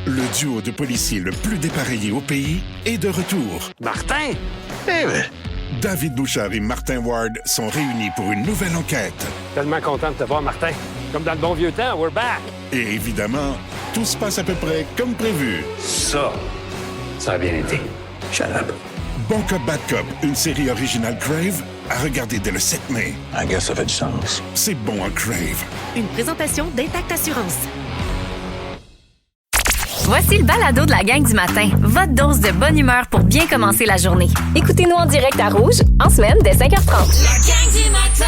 Le duo de policiers le plus dépareillé au pays est de retour. Martin? Eh ben, David Bouchard et Martin Ward sont réunis pour une nouvelle enquête. tellement content de te voir, Martin. Comme dans le bon vieux temps, we're back. Et évidemment, tout se passe à peu près comme prévu. Ça a bien été. Shut up. Bon Cop, Bad Cop, une série originale Crave, à regarder dès le 7 mai. I guess ça fait du sens. C'est bon en Crave. Une présentation d'Intact Assurance. Voici le balado de la gang du matin. Votre dose de bonne humeur pour bien commencer la journée. Écoutez-nous en direct à Rouge, en semaine, dès 5h30. La gang du matin!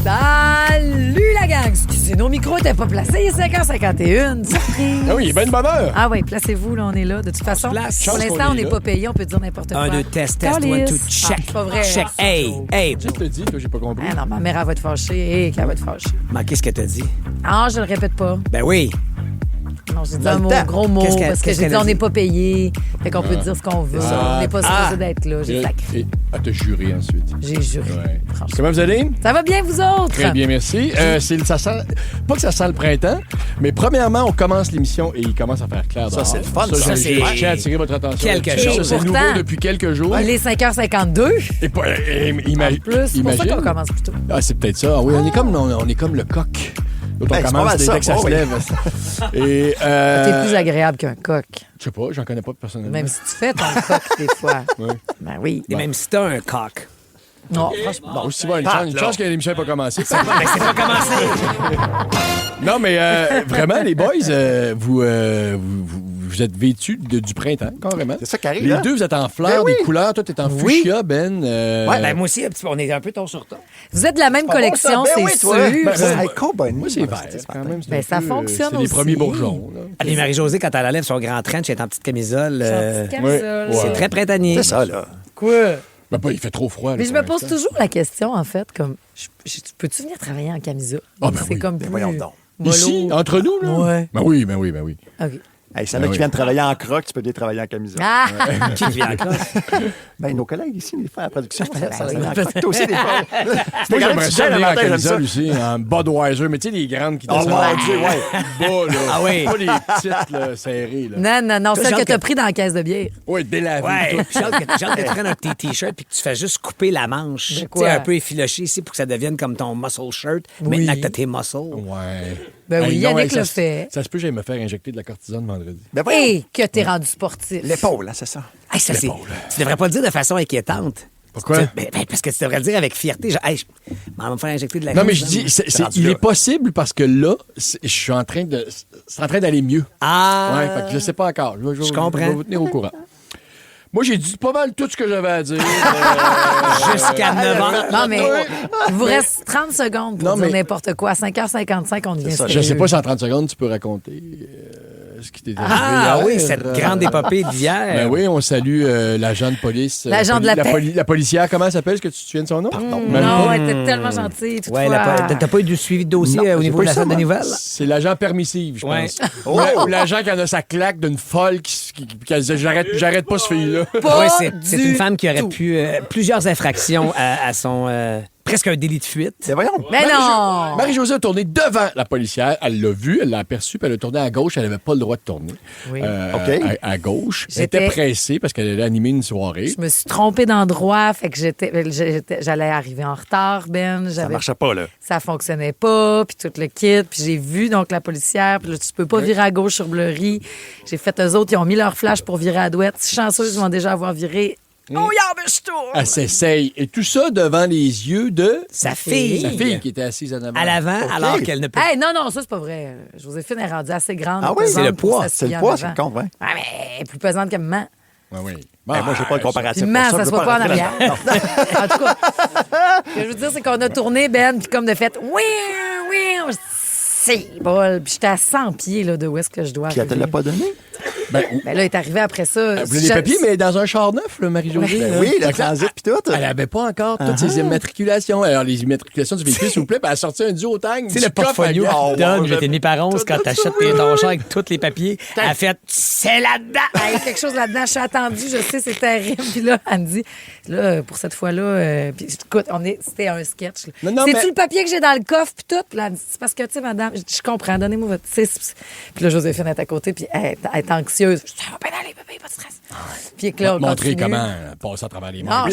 Salut la gang! Excusez, nos micros n'étaient pas placés, il est 5h51. Surprise! Ah oui, il est bien de bonne heure. Ah oui, placez-vous, là, on est là. De toute façon, place. pour Chance l'instant, qu'on on est n'est là. pas payé, on peut dire n'importe quoi. 1, 2, test, 1, 2, Calice. check. Ah, c'est pas vrai. Check. Ah, Hey. Je te dis, toi, j'ai pas compris. Ah non, ma mère, elle va te fâcher. Qu'elle va te fâcher. Mais qu'est-ce que t'as dit? Ah, je le répète pas. Ben oui. Non, j'ai dit Dans un le mot, temps. gros mot, Qu'est-ce qu'elle- parce que qu'est-ce j'ai dit qu'elle a on n'est dit? pas payé. Fait qu'on peut dire ce qu'on veut. On n'est pas supposé d'être là. J'ai sacré. Elle t'a juré ensuite. J'ai juré. Ouais. Franchement. Comment vous allez? Ça va bien, vous autres? Très bien, merci. Ça sent, pas que ça sent le printemps, mais premièrement, on commence l'émission et il commence à faire clair dehors. c'est le fun, ça. Ça, C'est- je tiens à attirer votre attention. Quelque là-dessus. chose. Ça, c'est Pourtant, nouveau depuis quelques jours. Il est 5h52. Et pas, En imagine. plus, c'est pour ça qu'on commence plus tôt. Ah, c'est peut-être ça. Ah oui, on est comme le coq. L'autre, Ben, on c'est pas commence mal dès ça. que ça Oh, se oui. lève. Et, T'es plus agréable qu'un coq. je sais pas, j'en connais pas personnellement. Même si tu fais ton coq des fois. Ouais. Ben oui. Et même si t'as un coq. Non, franchement. Bon, aussi, une chance que l'émission n'est pas commencée. Ben, c'est pas commencé. Non, mais vraiment, les boys, vous êtes vêtus du printemps, carrément. C'est ça qui arrive, Les hein? deux, vous êtes en fleurs, Ben oui. des couleurs. Toi, t'es en Oui. fuchsia, Ben. Ouais, ben moi aussi, un petit peu, on est un peu ton sur ton. Vous êtes de la même collection, Ben c'est oui, sûr. toi. Ben, Ben, hey, cowboy, Moi, c'est vert, quand même. Ben, ça fonctionne C'est les aussi. premiers bourgeons. là. Allez, Marie-Josée, quand elle enlève son grand trench, elle est en petite camisole. Camisole. C'est très printanier. C'est ça, là. Quoi? Ben, pas, il fait trop froid. là, Mais je pour me pose l'instant. toujours la question, en fait, comme, peux-tu venir travailler en camisole? Ah, ben c'est oui. comme Ben, plus voyons donc. mollo. Ici, entre nous, là? Ouais. Ben oui, ben oui, ben oui. OK. Hey, s'il y en a Ben qui oui. viennent travailler en croc, tu peux bien travailler en camisole. Ah! Qui vient en crosse? Ben, nos collègues ici, des fois, à la production, ça oui. travaille en croc. Toi aussi, des fois. Moi, Regarde, j'aimerais tu ça gères le venir en matin, j'aime ça. camisole aussi, en Budweiser, mais tu sais, les grandes qui Oh, descendent mon Dieu, ouais. bas, là. Ah oui. Pas les petites, là, serrées, là. Non, Toi, celle que Jean, t'as que- pris dans la caisse de bière. Oui, délavé. Ouais, tout. j'ai hâte que tu prennes un de tes t-shirts puis que tu fasses juste couper la manche. De Tu quoi? sais, un peu effiloché ici pour que ça devienne comme ton muscle shirt. Oui. Maintenant que t'as tes muscles. Ouais. Ben oui, Hey, non, Yannick hey, le ça- fait. Ça se peut que j'aille me faire injecter de la cortisone vendredi. Ben, voyons. Et que t'es rendu sportif. L'épaule, hein, c'est ça. Hey, ça, tu devrais pas le dire de façon inquiétante. Pourquoi? Parce que tu devrais le dire avec fierté. Genre, hey, je m'en vais me faire injecter de la Non, mais cortisone. je dis, rendu il là. est possible parce que là, je suis en train de. C'est en train d'aller mieux. Ah! Ouais, fait que je sais pas encore. Je comprends. vais vous tenir au courant. Moi, j'ai dit pas mal tout ce que j'avais à dire. Jusqu'à 9 ans. Non, mais il vous reste 30 secondes pour Non, dire mais- n'importe quoi. À 5h55, on devient ça, Je sais sérieux. pas si en 30 secondes, tu peux raconter ce qui t'est arrivé. Ah hier. oui, cette grande épopée d'hier. Ben oui, on salue l'agent de police. L'agent de la paix. La policière, comment elle s'appelle? Est-ce que tu te souviens de son nom? Pardon. Non, elle était tellement gentille. Ouais, toutefois. t'as pas eu du suivi de dossier Non, au j'ai niveau pas de eu la ça, salle de moi. nouvelles? C'est l'agent permissive, je Ouais. pense. Ou l'agent qui en a sa claque d'une folle qui disait j'arrête pas ce fille-là. Pas Ouais, c'est du une femme qui aurait tout. pu plusieurs infractions à son presque un délit de fuite. Ben, voyons. Mais non! Marie-Josée a tourné devant la policière. Elle l'a vu, elle l'a aperçu, puis elle a tourné à gauche. Elle n'avait pas le droit de tourner. Oui. OK. À gauche. Elle J'étais- était pressée parce qu'elle allait animer une soirée. Je me suis trompée d'endroit, fait que j'allais arriver en retard, Ben. Ça marchait pas, là. Ça fonctionnait pas, puis tout le kit. Puis j'ai vu donc la policière, puis là, tu peux pas virer à gauche sur Bleury. J'ai fait eux autres, ils ont mis leur flash pour virer à droite. Chanceuse, ils vont déjà avoir viré. Oh, yeah, ben, je tourne! Elle s'essaye. Et tout ça devant les yeux de Sa fille. sa fille qui était assise en avant. À l'avant, alors qu'elle ne peut Hey, non, ça, c'est pas vrai. Joséphine est rendue assez grande. Ah oui? pesante C'est le pour poids. s'asseoir C'est le en poids, avant. c'est le compte, ouais. Ah, mais elle est plus pesante que maman. Ouais, oui. Ben, moi, j'ai pas le comparatif. Puis pour maman, ça je se veux voit pas en rentrer arrière. là-dedans. En tout cas, ce que je veux dire, c'est qu'on a tourné, Ben, puis comme de fait, oui, c'est bol. Puis j'étais à 100 pieds là, de où est-ce que je dois Puis elle te arriver. l'a pas donné? Ben là, elle est arrivée après ça. Elle voulait des papiers, mais dans un char neuf, là, Marie-Josée. Ben là. oui, le Fait que là, transit puis tout. Elle n'avait pas encore toutes ses immatriculations. Alors, les immatriculations du véhicule, s'il vous plaît, puis elle a sorti un duotang. Tu sais, le portfolio coffre à qui donne, gaz. 8,5 par 11, quand t'achètes ton char avec tous les papiers, elle a fait « C'est là-dedans! » Il y a quelque chose là-dedans. Je suis attendue, je sais, c'est terrible. Puis là, elle me dit, là, pour cette fois-là, puis écoute, c'était un sketch. Là. Non, C'est-tu mais- le papier que j'ai dans le coffre, puis tout? Puis là, elle me dit, c'est parce que, tu sais, madame, je comprends, donnez-moi votre. Puis là, Joséphine est à côté, puis elle est anxieuse. Je dis, ça va bien aller, bébé, pas de stress. Puis là, on Montrer continue. comment passer à travers les Non, mains.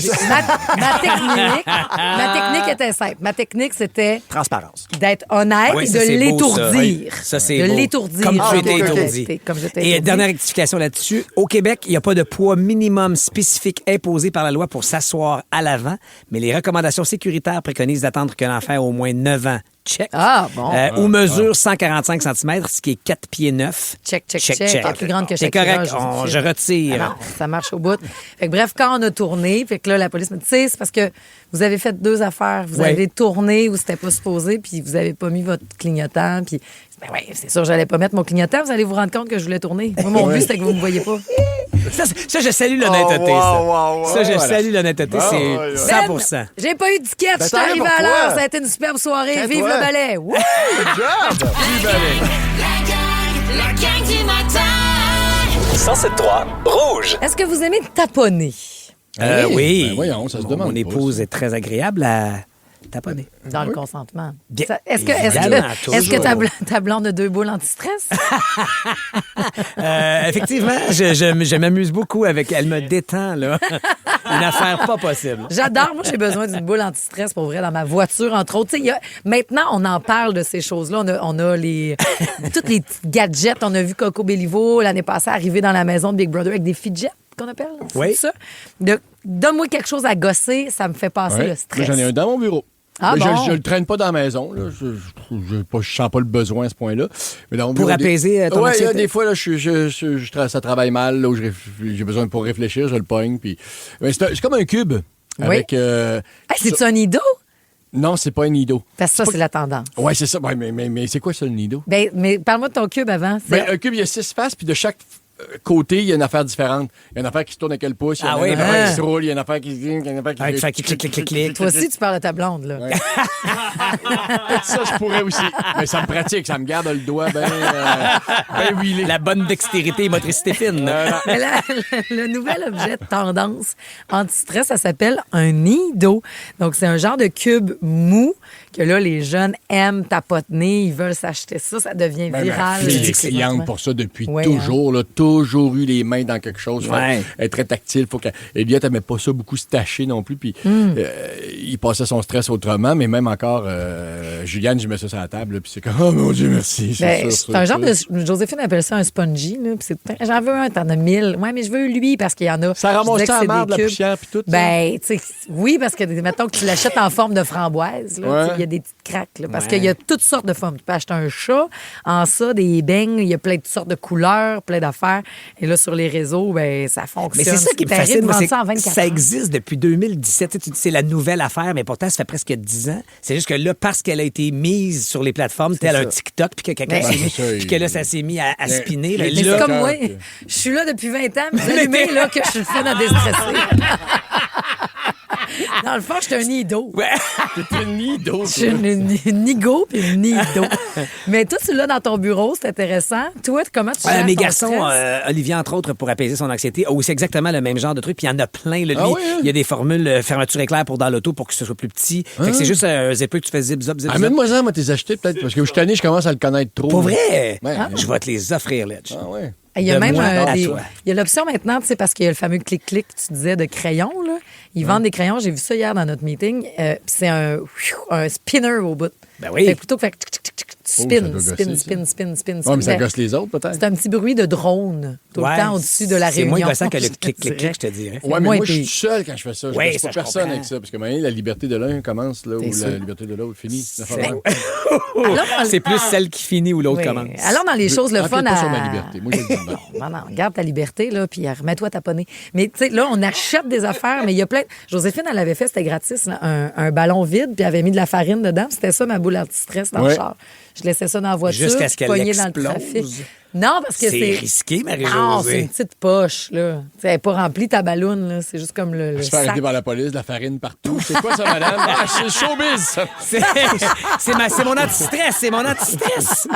ma technique était simple. Ma technique, c'était Transparence. d'être honnête Oui, et ça, de c'est beau, ça. l'étourdir. Ça, c'est de beau. l'étourdir. Comme tu étais Comme étourdi. Comme j'étais Et étourdi. dernière rectification là-dessus, au Québec, il n'y a pas de poids minimum spécifique imposé par la loi pour s'asseoir à l'avant, mais les recommandations sécuritaires préconisent d'attendre qu'un enfant ait au moins 9 ans. Check. Ah, bon. Ou mesure 145 cm, ce qui est 4 pieds 9. Check. Elle est plus grande que C'est Shakira, correct, je retire. Ah non, ça marche au bout. Fait que bref, quand on a tourné, fait que là, la police me dit, tu sais, c'est parce que vous avez fait 2 affaires. Vous Ouais. avez tourné où c'était pas supposé, puis vous avez pas mis votre clignotant, puis ben ouais, c'est sûr, j'allais pas mettre mon clignotant. Vous allez vous rendre compte que je voulais tourner. Moi, mon but, c'était que vous me voyez pas. Ça, je salue l'honnêteté, ça. Ça, je salue l'honnêteté, c'est 100%. Ben, j'ai pas eu de sketch. Je suis tant mieux arrivée pour à toi. l'heure. Ça a été une superbe soirée. Tiens, Vive toi. le ballet. Wouh! La gang du matin. 107.3 Rouge. Est-ce que vous aimez taponner? Oui. Ben voyons, ça se demande Mon pas, épouse ça. est très agréable à taponner. Dans le consentement. Bien, Est-ce que évidemment, toujours. ta blonde a 2 boules anti-stress? Effectivement, je m'amuse beaucoup avec. Elle me détend, là. Une affaire pas possible. J'adore. Moi, j'ai besoin d'une boule anti-stress pour vrai dans ma voiture, entre autres. Tu sais, maintenant, on en parle de ces choses-là. On a tous les petits gadgets. On a vu Coco Bellivo l'année passée arriver dans la maison de Big Brother avec des fidgets qu'on appelle. Oui. C'est ça? Donne-moi quelque chose à gosser, ça me fait passer Ouais. le stress. Moi, j'en ai un dans mon bureau. Ah Mais bon? je le traîne pas dans la maison. Là. Je sens pas le besoin à ce point-là. Mais dans mon Pour bureau, apaiser ton ouais, anxiété? des fois, là, ça travaille mal. Là, où j'ai besoin pour réfléchir, je le pogne. Puis... Mais c'est comme un cube. Oui. Avec, Hey, c'est-tu un nido? Non, c'est pas un nido. Parce que ça, c'est la tendance. Ouais, c'est ça. Ouais, mais c'est quoi ça, le nido? Ben, mais parle-moi de ton cube avant. Ben, un cube, il y a 6 faces, puis de chaque côté, il y a une affaire différente. Il y a une affaire qui se tourne à quel pouce, il y a Ah une oui, affaire ben qui se roule, il y a une affaire qui se il y a une affaire qui Avec fait clic. Toi aussi, tu parles de ta blonde, là. Ouais. Ça, je pourrais aussi. Mais ça me pratique, ça me garde le doigt bien huilé. La bonne dextérité et motricité fine. Mais là, le nouvel objet de tendance anti-stress, ça s'appelle un nido. Donc, c'est un genre de cube mou que là, les jeunes aiment tapoter, ils veulent s'acheter ça, ça devient Ben, viral. ma fille est C'est cliente vraiment- pour ça depuis Ouais, toujours. Là, toujours eu les mains dans quelque chose. Ouais. Elle est très tactile. Faut qu'elle... Elliot n'aimait pas ça beaucoup se tâcher non plus. Puis il passait son stress autrement. Mais même encore, Juliane, je mets ça sur la table. Là, puis c'est comme, oh mon Dieu, merci. Ben, ça, c'est un genre ça. de. Joséphine appelle ça un spongy. Là, puis j'en veux un, t'en as 1000. Ouais, mais je veux lui parce qu'il y en a. Ça Je ramasse disais que ça à c'est marde, des la cubes. poussière, puis tout. Ben, tu sais, oui, parce que mettons que tu l'achètes en forme de framboise, là, Ouais. tu sais, il y a des petites craques. Là, parce qu'il y a toutes sortes de formes. Tu peux acheter un chat, en ça, des beignes, il y a plein de sortes de couleurs, plein d'affaires. Et là, sur les réseaux, ben, ça Mais fonctionne. c'est ça qui me terrible fascine, de moi, vendre c'est ça en que 24 ça heures. existe depuis 2017. Tu sais, tu dis c'est la nouvelle affaire, mais pourtant, ça fait presque 10 ans. C'est juste que là, parce qu'elle a été mise sur les plateformes, tel un TikTok, puis que quelqu'un Ben, s'est mis- c'est ça, puis que là, ça s'est mis à spinner. Mais là, Mais c'est là- comme moi, que- je suis là depuis 20 ans, mais vous allumez là, que je suis le fun à déstresser. Dans le fond, je suis un nido. Ouais. C'est une nido. Je suis une nigo puis une nido. Mais toi, tu l'as dans ton bureau, c'est intéressant. Toi, comment tu gères Mes ton garçons, stress? Olivier, entre autres, pour apaiser son anxiété, a aussi exactement le même genre de truc. Puis il y en a plein. Là, lui, Ah oui, hein? il y a des formules fermeture éclair pour dans l'auto pour que ce soit plus petit. Fait que c'est juste un zipper que tu fais zip, zop, zip, zop. Amène-moi-en, moi, t'es acheté peut-être. Parce que je suis tanné, je commence à le connaître trop. Pour vrai? Ouais. Je vais te les offrir, Letch. Ah ouais. Il y a de même moi à il toi. y a l'option maintenant, tu sais, parce qu'il y a le fameux clic-clic que tu disais de crayon. Là. Ils vendent des crayons. J'ai vu ça hier dans notre meeting. Puis c'est un spinner au bout. Ben oui. Fait que plutôt que faire tu Oh, spin, ça doit spin, gosser, spin, ça. spin, spin, Ouais, spin. mais ça Ben, gosse les autres, peut-être. c'est un petit bruit de drone tout Ouais, le temps au-dessus de la c'est réunion. moins gossant que le je te dirais. clic-clic, je te dirais. Ouais, mais moins moi, je suis pire. seul quand je fais ça. Je Ouais, ne ça, pas je personne comprends. avec ça. Parce que maintenant, la liberté de l'un commence là où C'est la sûr. liberté de l'autre finit. Alors, C'est plus celle qui finit ou l'autre oui. commence. Alors, dans les choses le Empiète fun pas à... sur ma liberté. Moi, je le dis de même. Non, garde ta liberté, là, puis remets-toi taponner. Mais, tu sais, là, on achète des affaires, mais il y a plein... Joséphine, elle avait fait, c'était gratis, là, un ballon vide, puis elle avait mis de la farine dedans. Puis c'était ça, ma boule anti-stress dans le Ouais. char. Je laissais ça dans la voiture, Jusqu'à ce qu'elle pognée dans le explose. trafic. Non, parce que C'est c'est... risqué, Non, c'est Marie-Josée. une petite poche, là. Elle n'est pas remplie, ta balloune, là. C'est juste comme le Se faire sac. arrêter par la police, de la farine partout. C'est quoi ça, madame? Ah, c'est le showbiz, ça. C'est mon anti-stress, c'est mon anti-stress.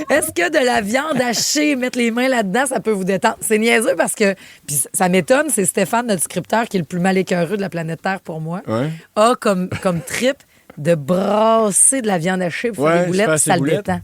Est-ce que de la viande hachée, mettre les mains là-dedans, ça peut vous détendre? C'est niaiseux parce que, puis ça m'étonne, c'est Stéphane, notre scripteur, qui est le plus mal écœureux de la planète Terre pour moi, Ouais. a comme trip de brasser de la viande hachée pour faire des boulettes, puis ça le détend.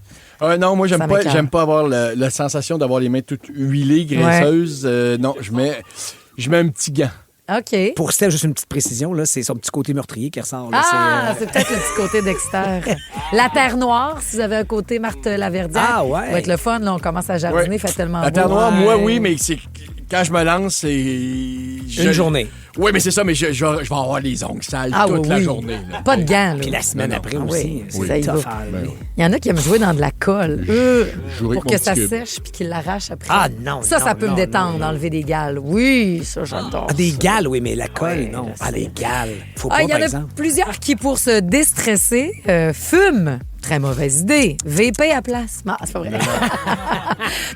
Non, moi, Ça m'écoeure. j'aime pas avoir la sensation d'avoir les mains toutes huilées, graisseuses. Non, je mets un petit gant. OK. Pour Steph, juste une petite précision, là, c'est son petit côté meurtrier qui ressort. Là, C'est peut-être le petit côté Dexter. La terre noire, si vous avez un côté Marthe Laverdière. Ah, ouais. Ça va être le fun, là, on commence à jardiner, Ouais. fait tellement La beau. terre noire, Ouais. moi, oui, mais c'est quand je me lance, c'est... Une journée. Oui, mais c'est ça, mais je vais avoir les ongles sales toute la journée. Là. Pas de gants, là. Puis la semaine Non, après non. aussi. Oui, C'est ça y tough va. à enlever. Il y en a qui aiment jouer dans de la colle. jouerai Pour avec que mon ça petit cube. sèche puis qu'ils l'arrachent après. Ah, non, Ça non, peut me non, détendre, non. enlever des gales. Oui, ça, j'adore. Ah, des ça. gales, oui, mais la colle, non. Ah, des gales. Faut pas, Il y par en a exemple. plusieurs qui, pour se déstresser, fument. Très mauvaise idée. VP à place. Non, c'est pas vrai.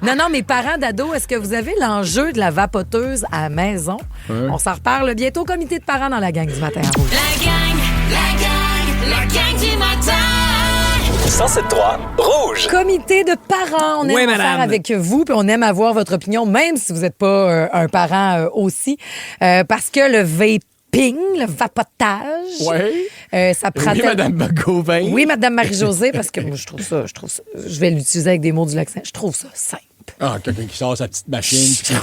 non, mes parents d'ados, est-ce que vous avez l'enjeu de la vapoteuse à la maison? On s'en reparle bientôt. Comité de parents dans la gang du matin à Rouge. La gang du matin. 107.3 Rouge. Comité de parents, on aime Oui, en madame. faire avec vous, puis on aime avoir votre opinion, même si vous n'êtes pas un parent aussi, parce que le vaping, le vapotage, Oui. ça Oui, pratique. Madame Bagovin. Oui, Madame Marie-Josée, parce que moi, je trouve ça, je vais l'utiliser avec des mots du Lac-Saint, je trouve ça simple. Ah, quelqu'un qui sort sa petite machine, puis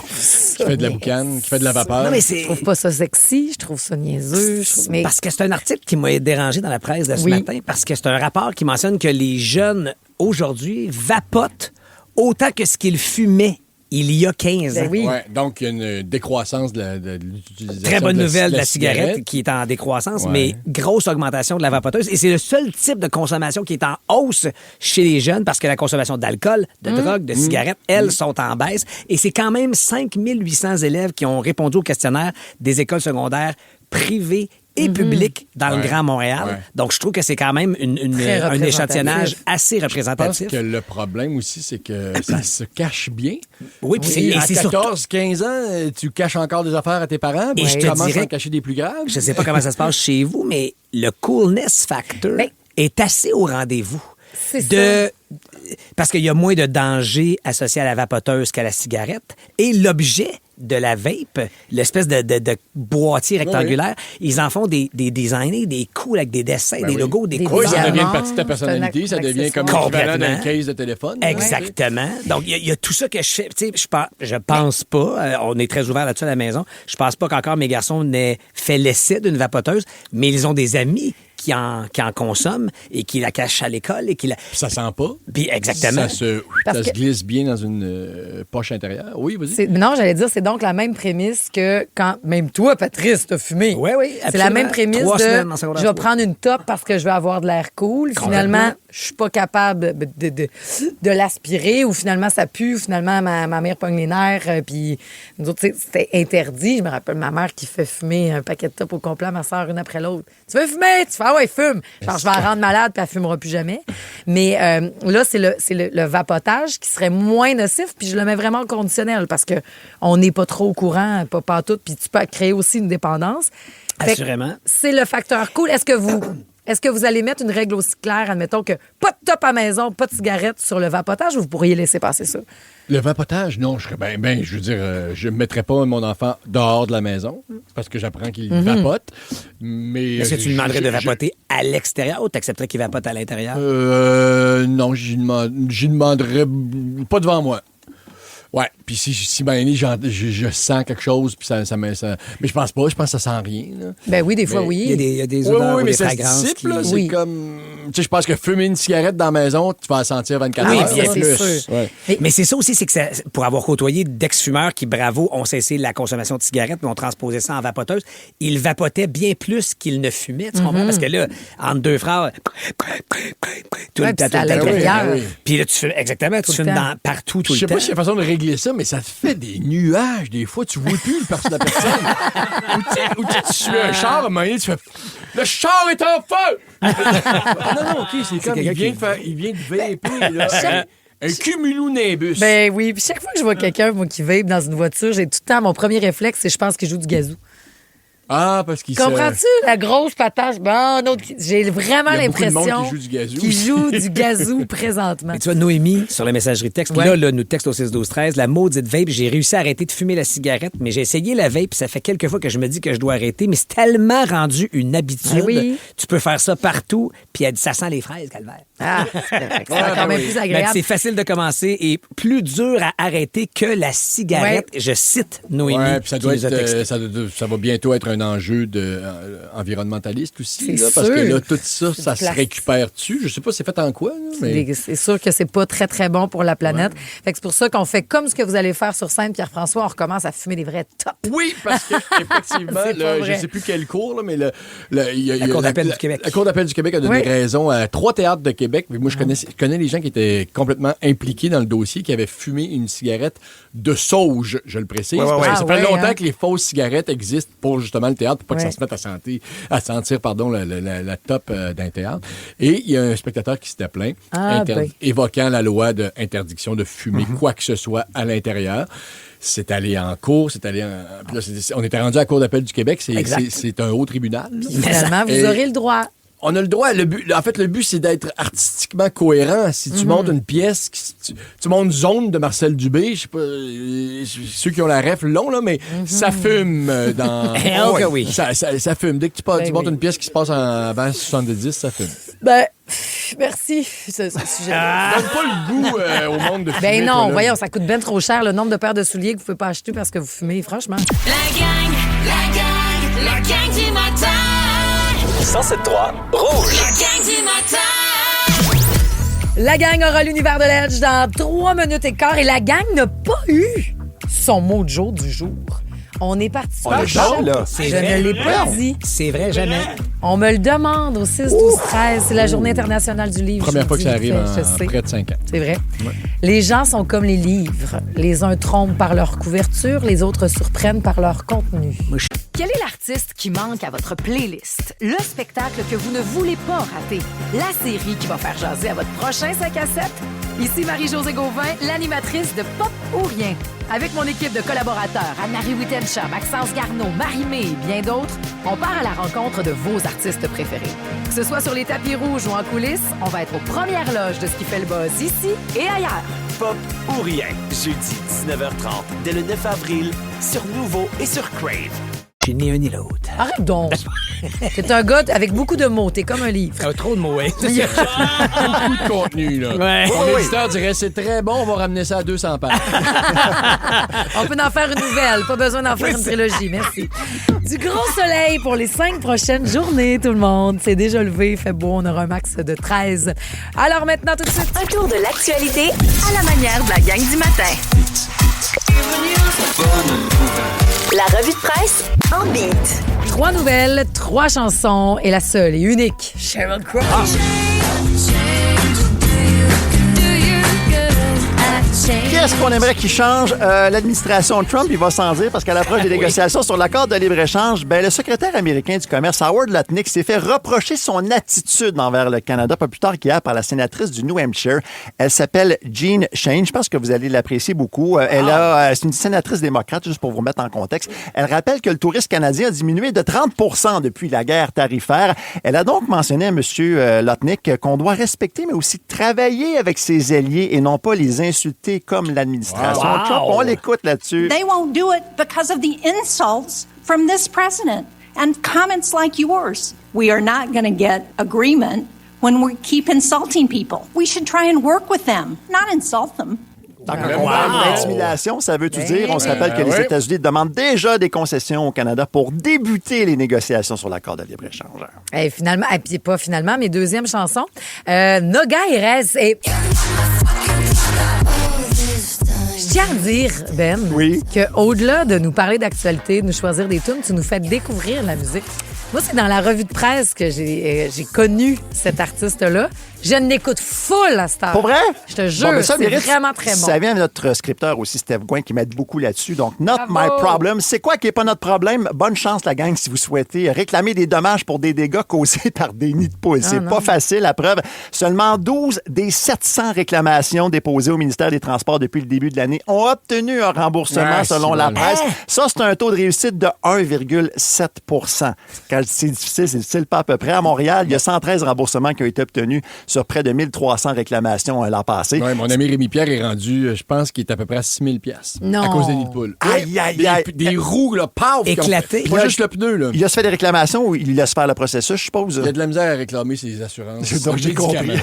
qui fait de la boucane, qui fait de la vapeur. Non, mais Je c'est. trouve pas ça sexy, je trouve ça niaiseux. Mais Parce que c'est un article qui m'a dérangé dans la presse de ce Oui. matin, parce que c'est un rapport qui mentionne que les jeunes, aujourd'hui, vapotent autant que ce qu'ils fumaient il y a 15 ans. Ben oui. Ouais, donc, il y a une décroissance de l'utilisation. Très bonne nouvelle de la cigarette. cigarette qui est en décroissance, Ouais. mais grosse augmentation de la vapoteuse. Et c'est le seul type de consommation qui est en hausse chez les jeunes parce que la consommation d'alcool, de drogue, de cigarettes, elles sont en baisse. Et c'est quand même 5800 élèves qui ont répondu au questionnaire des écoles secondaires privées et publiques dans le Ouais. Grand Montréal. Ouais. Donc, je trouve que c'est quand même Très un représentatif. échantillonnage assez Je pense représentatif. que le problème aussi, c'est que ça se cache bien. Oui, puis Et et à c'est surtout... 14, 15 ans, tu caches encore des affaires à tes parents, Et puis je tu te commences dirais- à en cacher des plus graves. Je sais pas comment ça se passe chez vous, mais le coolness factor Ben, est assez au rendez-vous. C'est Parce qu'il y a moins de danger associé à la vapoteuse qu'à la cigarette. Et l'objet de la vape, l'espèce de boîtier rectangulaire, ils en font des designés, des cools avec des dessins, des oui. logos, des Des couleurs. Oui, ça devient une Diamant, partie de ta personnalité, c'est ça un devient comme accessoire. l'équivalent d'un Complètement. case de téléphone. Exactement. Donc, il y a tout ça que je fais. Tu sais, je pense pas, on est très ouvert là-dessus à la maison, je pense pas qu'encore mes garçons n'aient fait l'essai d'une vapoteuse, mais ils ont des amis qui en consomment et qui la cachent à l'école et qui la... Puis ça sent pas. Puis exactement. Parce Ça se que- glisse bien dans une poche intérieure. Oui, vas-y. Non, j'allais dire, c'est donc la même prémisse que quand même toi, Patrice, t'as fumé. Oui, oui, C'est la absolument. même prémisse 3 de semaines en secondaire je vais 3. prendre une top parce que je veux avoir de l'air cool. Finalement, je suis pas capable de l'aspirer ou finalement ça pue ou finalement ma mère pogne les nerfs. Puis nous autres, tu sais, c'était interdit. Je me rappelle ma mère qui fait fumer un paquet de top au complet à ma soeur une après l'autre. Tu veux fumer? Tu fais ah ouais, fume. Genre, je vais la rendre malade puis elle fumera plus jamais. Mais là, c'est le vapotage qui serait moins nocif. Puis je le mets vraiment au conditionnel parce que on n'est pas trop au courant, pas tout. Puis tu peux créer aussi une dépendance. Fait que Assurément. c'est le facteur cool. Est-ce que vous allez mettre une règle aussi claire, admettons que pas de top à maison, pas de cigarette sur le vapotage, ou vous pourriez laisser passer ça? Le vapotage, non, je serais je veux dire, je ne mettrais pas mon enfant dehors de la maison parce que j'apprends qu'il vapote. Mais Est-ce que tu lui demanderais de je- vapoter à l'extérieur ou tu accepterais qu'il vapote à l'intérieur? Non, j'y demanderais pas devant moi. Ouais, puis si ben, je sens quelque chose, puis ça mais je pense pas, je pense que ça sent rien. Là. Ben oui, des fois, Mais oui. Il y a des Oui, odeurs ou mais des ça se fragrances dissipe, qui... là. C'est Oui. comme... Tu sais, je pense que fumer une cigarette dans la maison, tu vas la sentir 24 Oui, heures. bien c'est sûr. sûr. Ouais. Mais c'est ça aussi, c'est que pour avoir côtoyé d'ex-fumeurs qui, bravo, ont cessé la consommation de cigarettes, mais ont transposé ça en vapoteuse, ils vapotaient bien plus qu'ils ne fumaient, tu comprends? Parce que là, entre deux frères, tout Ouais, le puis c'est à temps, tout le temps. l'intérieur. oui. Puis là, tu fumes, exactement, tu le fumes temps. partout, tout Je le sais temps. pas s'il y a façon de régler ça, mais ça te fait des nuages. Des fois, tu vois plus la personne. ou tu suis un char, à un moment donné, tu fais « Le char est en feu! » Non, OK, c'est comme, quelqu'un il vient de vaper, là. Un cumulonimbus. Ben oui, puis chaque fois que je vois quelqu'un moi, qui vape dans une voiture, j'ai tout le temps, mon premier réflexe, c'est je pense qu'il joue du gazou. Ah, parce qu'il Comprends-tu? La grosse patate. Bon, j'ai vraiment Il y a beaucoup de monde l'impression qui joue du gazou qu'il aussi. joue du gazou présentement. Et tu vois, Noémie, sur la messagerie texte, Ouais. là, nous texte au 6-12-13, la maudite vape, j'ai réussi à arrêter de fumer la cigarette, mais j'ai essayé la vape, puis ça fait quelques fois que je me dis que je dois arrêter, mais c'est tellement rendu une habitude. Ah oui. Tu peux faire ça partout, puis elle dit, ça sent les fraises, Calvaire. Ah, c'est quand même plus Ben, agréable. c'est facile de commencer et plus dur à arrêter que la cigarette. Ouais. Je cite Noémie. Ouais, puis ça qui doit nous a être, texté. ça va bientôt être un enjeu environnementaliste aussi, C'est là, parce que sûr. là, tout ça, C'est ça du se plastique. récupère-tu? Je sais pas, c'est fait en quoi, là, mais... C'est sûr que c'est pas très, très bon pour la planète. Fait que c'est pour ça qu'on fait comme ce que vous allez faire sur scène, Pierre-François, on recommence à fumer des vrais tops. Oui, parce que effectivement, C'est pas je vrai. sais plus quel cours, là, mais il y a La Cour d'appel du Québec. La Cour d'appel du Québec a donné Oui. raison à 3 théâtres de Québec. Mais moi, je connais les gens qui étaient complètement impliqués dans le dossier, qui avaient fumé une cigarette de sauge, je le précise. Ouais, ouais, parce ouais. que ça Ah, fait ouais, longtemps hein. que les fausses cigarettes existent pour justement le théâtre, pour pas que Ouais. ça se mette à sentir la top d'un théâtre. Et il y a un spectateur qui s'était plaint, Ben. évoquant la loi d'interdiction de fumer quoi que ce soit à l'intérieur. C'est allé en cours, puis là, on était rendu à la Cour d'appel du Québec, c'est un haut tribunal. là. Finalement, vous Et- aurez le droit. On a le droit. Le but, c'est d'être artistiquement cohérent. Si tu montes une pièce, tu montes Zone de Marcel Dubé, je sais pas, ceux qui ont la ref l'ont, là, mais ça fume dans... Oh que oui. Ça fume. Dès que tu Ben montes oui. une pièce qui se passe avant 70, ça fume. Ben, merci, ce sujet. Donne pas le goût au monde de fumer. Ben toi, non, là. voyons, ça coûte bien trop cher le nombre de paires de souliers que vous pouvez pas acheter parce que vous fumez, franchement. La gang du matin. 107.3 Rouge. La gang du matin. La gang aura l'univers de l'Edge dans 3 minutes et quart et la gang n'a pas eu son mojo du jour. On est parti sur On le est chaud, là. C'est Je vrai. ne l'ai pas dit. C'est vrai, jamais. On me le demande au 6-12-13. C'est la journée internationale du livre. Première Je fois vous que ça dis, arrive je en sais. près de 5 ans. C'est vrai. Les gens sont comme les livres. Les uns trompent par leur couverture, les autres surprennent par leur contenu. Quel est l'artiste qui manque à votre playlist? Le spectacle que vous ne voulez pas rater? La série qui va faire jaser à votre prochain 5 à 7? Ici Marie-Josée Gauvin, l'animatrice de Pop ou Rien. Avec mon équipe de collaborateurs, Anne-Marie Wittenshaw, Maxence Garneau, Marie-Mé et bien d'autres, on part à la rencontre de vos artistes préférés. Que ce soit sur les tapis rouges ou en coulisses, on va être aux premières loges de ce qui fait le buzz ici et ailleurs. Pop ou rien. Jeudi 19h30 dès le 9 avril sur Nouveau et sur Crave. J'ai ni un ni l'autre. Arrête donc. T'es un gars avec beaucoup de mots. T'es comme un livre. Trop de mots, hein? Beaucoup de contenu, là. Ouais. Mon éditeur dirait, c'est très bon, on va ramener ça à 200 pages. On peut en faire une nouvelle. Pas besoin d'en faire une trilogie. Merci. Du gros soleil pour les 5 prochaines journées, tout le monde. C'est déjà levé, il fait beau. On aura un max de 13. Alors maintenant, tout de suite. Un tour de l'actualité à la manière de la gang du matin. La revue de presse en beat. 3 nouvelles, 3 chansons et la seule et unique Sheryl Crow. Qu'est-ce qu'on aimerait qu'il change? L'administration Trump, il va s'en dire, parce qu'à l'approche des négociations sur l'accord de libre-échange, le secrétaire américain du commerce, Howard Lutnick, s'est fait reprocher son attitude envers le Canada, pas plus tard qu'hier, par la sénatrice du New Hampshire. Elle s'appelle Jean Shane. Je pense que vous allez l'apprécier beaucoup. C'est une sénatrice démocrate, juste pour vous mettre en contexte. Elle rappelle que le tourisme canadien a diminué de 30% depuis la guerre tarifaire. Elle a donc mentionné à M. Lutnick qu'on doit respecter, mais aussi travailler avec ses alliés et non pas les insulter comme l'administration Trump. On l'écoute là-dessus. They won't do it because of the insults from this president and comments like yours. We are not going to get agreement when we keep insulting people. We should try and work with them, not insult them. Donc, l'intimidation, ça veut tout dire. On se rappelle que les États-Unis demandent déjà des concessions au Canada pour débuter les négociations sur l'accord de libre-échange. Et finalement, et puis pas finalement, mais deuxième chanson, Noga Erez et... Je tiens à dire, Ben, qu'au-delà de nous parler d'actualité, de nous choisir des tunes, tu nous fais découvrir la musique. Moi, c'est dans la revue de presse que j'ai connu cet artiste-là. Je n'écoute full à cette heure. Pour vrai? Je te jure, ben ça c'est mérite. vraiment très bon. Ça vient de notre scripteur aussi, Steph Gouin, qui m'aide beaucoup là-dessus. Donc, not my Bravo. problem. C'est quoi qui n'est pas notre problème? Bonne chance, la gang, si vous souhaitez réclamer des dommages pour des dégâts causés par des nids de poules. C'est pas facile, la preuve. Seulement 12 des 700 réclamations déposées au ministère des Transports depuis le début de l'année ont obtenu un remboursement selon la presse. Ça, c'est un taux de réussite de 1,7 %. Quand c'est difficile pas à peu près. À Montréal, il y a 113 remboursements qui ont été obtenus sur près de 1300 réclamations l'an passé. Ouais, mon ami Rémi Pierre est rendu, je pense qu'il est à peu près à 6 000 Non. à cause des nids de poules. Aïe, aïe, aïe. Des roues, là, paf! Éclatées. Pas juste le pneu, là. Il a se fait des réclamations ou il laisse faire le processus, je suppose? Il y a de la misère à réclamer ses assurances. Donc, j'ai compris. tellement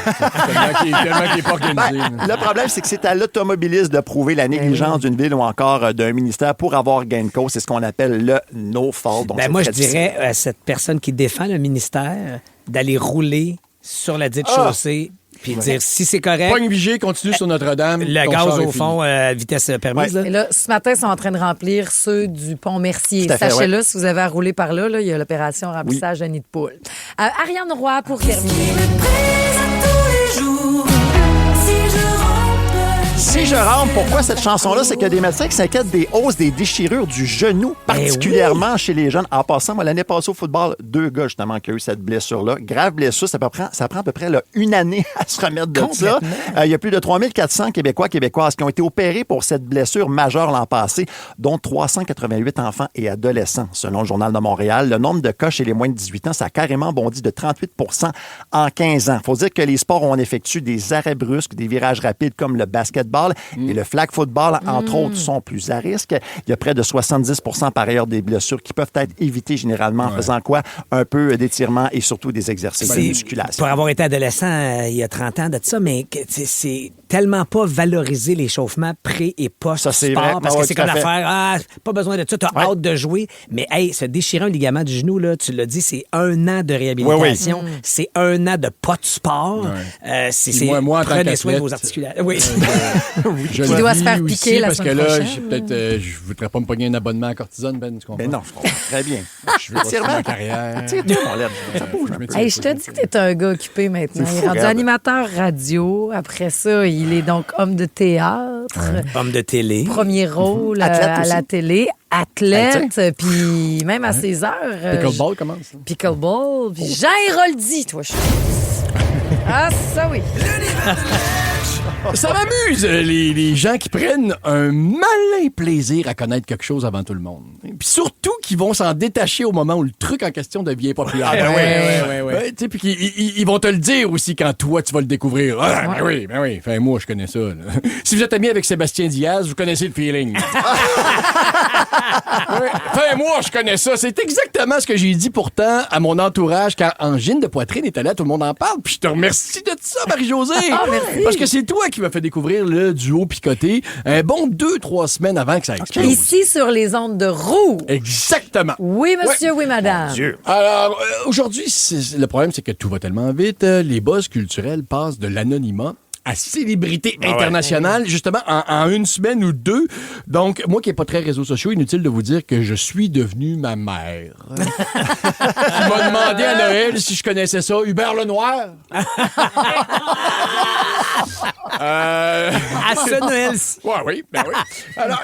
qu'il n'est pas organisé. Ben, le problème, c'est que c'est à l'automobiliste de prouver la négligence d'une ville ou encore d'un ministère pour avoir gain de cause. C'est ce qu'on appelle le no-fault. Donc, Ben c'est moi, je très difficile. dirais à cette personne qui défend le ministère d'aller rouler sur la dite chaussée puis dire si c'est correct. Pogne vigée, continue sur Notre-Dame. Le ton gaz char est au fini. fond, vitesse permise. Et là, ce matin, ils sont en train de remplir ceux du pont Mercier. Tout à fait, Sachez-le, si vous avez à rouler par là, il y a l'opération remplissage de nid de poule. Ariane Roy, pour terminer. Si je rentre, pourquoi cette chanson-là? C'est qu'il y a des médecins qui s'inquiètent des hausses des déchirures du genou, particulièrement chez les jeunes. En passant, moi, l'année passée au football, 2 gars, justement, qui ont eu cette blessure-là. Grave blessure, ça prend à peu près là, une année à se remettre de ça. Il y a plus de 3400 Québécoises qui ont été opérés pour cette blessure majeure l'an passé, dont 388 enfants et adolescents, selon le Journal de Montréal. Le nombre de cas chez les moins de 18 ans, ça a carrément bondi de 38 % en 15 ans. Il faut dire que les sports où on effectue des arrêts brusques, des virages rapides comme le basketball et le flag football, entre autres, sont plus à risque. Il y a près de 70 % par ailleurs des blessures qui peuvent être évitées généralement en faisant quoi? Un peu d'étirement et surtout des exercices de musculation. Pour avoir été adolescent il y a 30 ans de ça, mais c'est tellement pas valoriser l'échauffement pré- et Ça, c'est vrai. post-sport parce Ah que ouais, c'est tout à comme fait. l'affaire, pas besoin de ça, t'as hâte de jouer. Mais hey, se déchirer un ligament du genou, là, tu l'as dit, c'est 1 an de réhabilitation, c'est 1 an de pas de sport. C'est moi, en tant prenez soin de qu'athlète, vos articulations. Oui. Je Qui le doit vis se faire aussi piquer la parce que semaine là, prochaine. je voudrais pas me pogner un abonnement à cortisone, Ben, tu comprends? Ben non, je comprends très bien. Je veux continuer ma carrière. Tire-toi, mon lèvre. Ça bouge un peu. Hey, je te dis que t'es un gars occupé maintenant. C'est Il fou, est rendu regarde. animateur radio. Après ça, il est donc homme de théâtre. Homme de télé. Premier rôle Athlète à la aussi. télé. Athlète, puis même à ses heures. Pickleball commence. Pickleball. Puis Jean Héroldi, toi, je Ah, ça oui. Ça m'amuse, les gens qui prennent un malin plaisir à connaître quelque chose avant tout le monde. Puis surtout qui vont s'en détacher au moment où le truc en question devient populaire. Ouais, tu sais, puis ils vont te le dire aussi quand toi, tu vas le découvrir. Ah, ben oui. Enfin, moi, je connais ça. Là. Si vous êtes ami avec Sébastien Diaz, vous connaissez le feeling. Enfin, moi, je connais ça. C'est exactement ce que j'ai dit pourtant à mon entourage quand Angine de poitrine est allée, tout le monde en parle. Puis je te remercie de ça, Marie-Josée. merci. Parce que c'est toi qui m'as fait découvrir le duo picoté un bon 2-3 semaines avant que ça explose. Ici, sur les ondes de Rouge. Exactement. Oui, monsieur, oui, madame. Alors, aujourd'hui, le problème, c'est que tout va tellement vite. Les buzz culturels passent de l'anonymat à célébrité internationale, justement, en une semaine ou deux. Donc, moi qui n'ai pas très réseaux sociaux, inutile de vous dire que je suis devenu ma mère. Qui m'a demandé à Noël si je connaissais ça. Hubert Lenoir. À ce Noël-ci. Oui. Alors,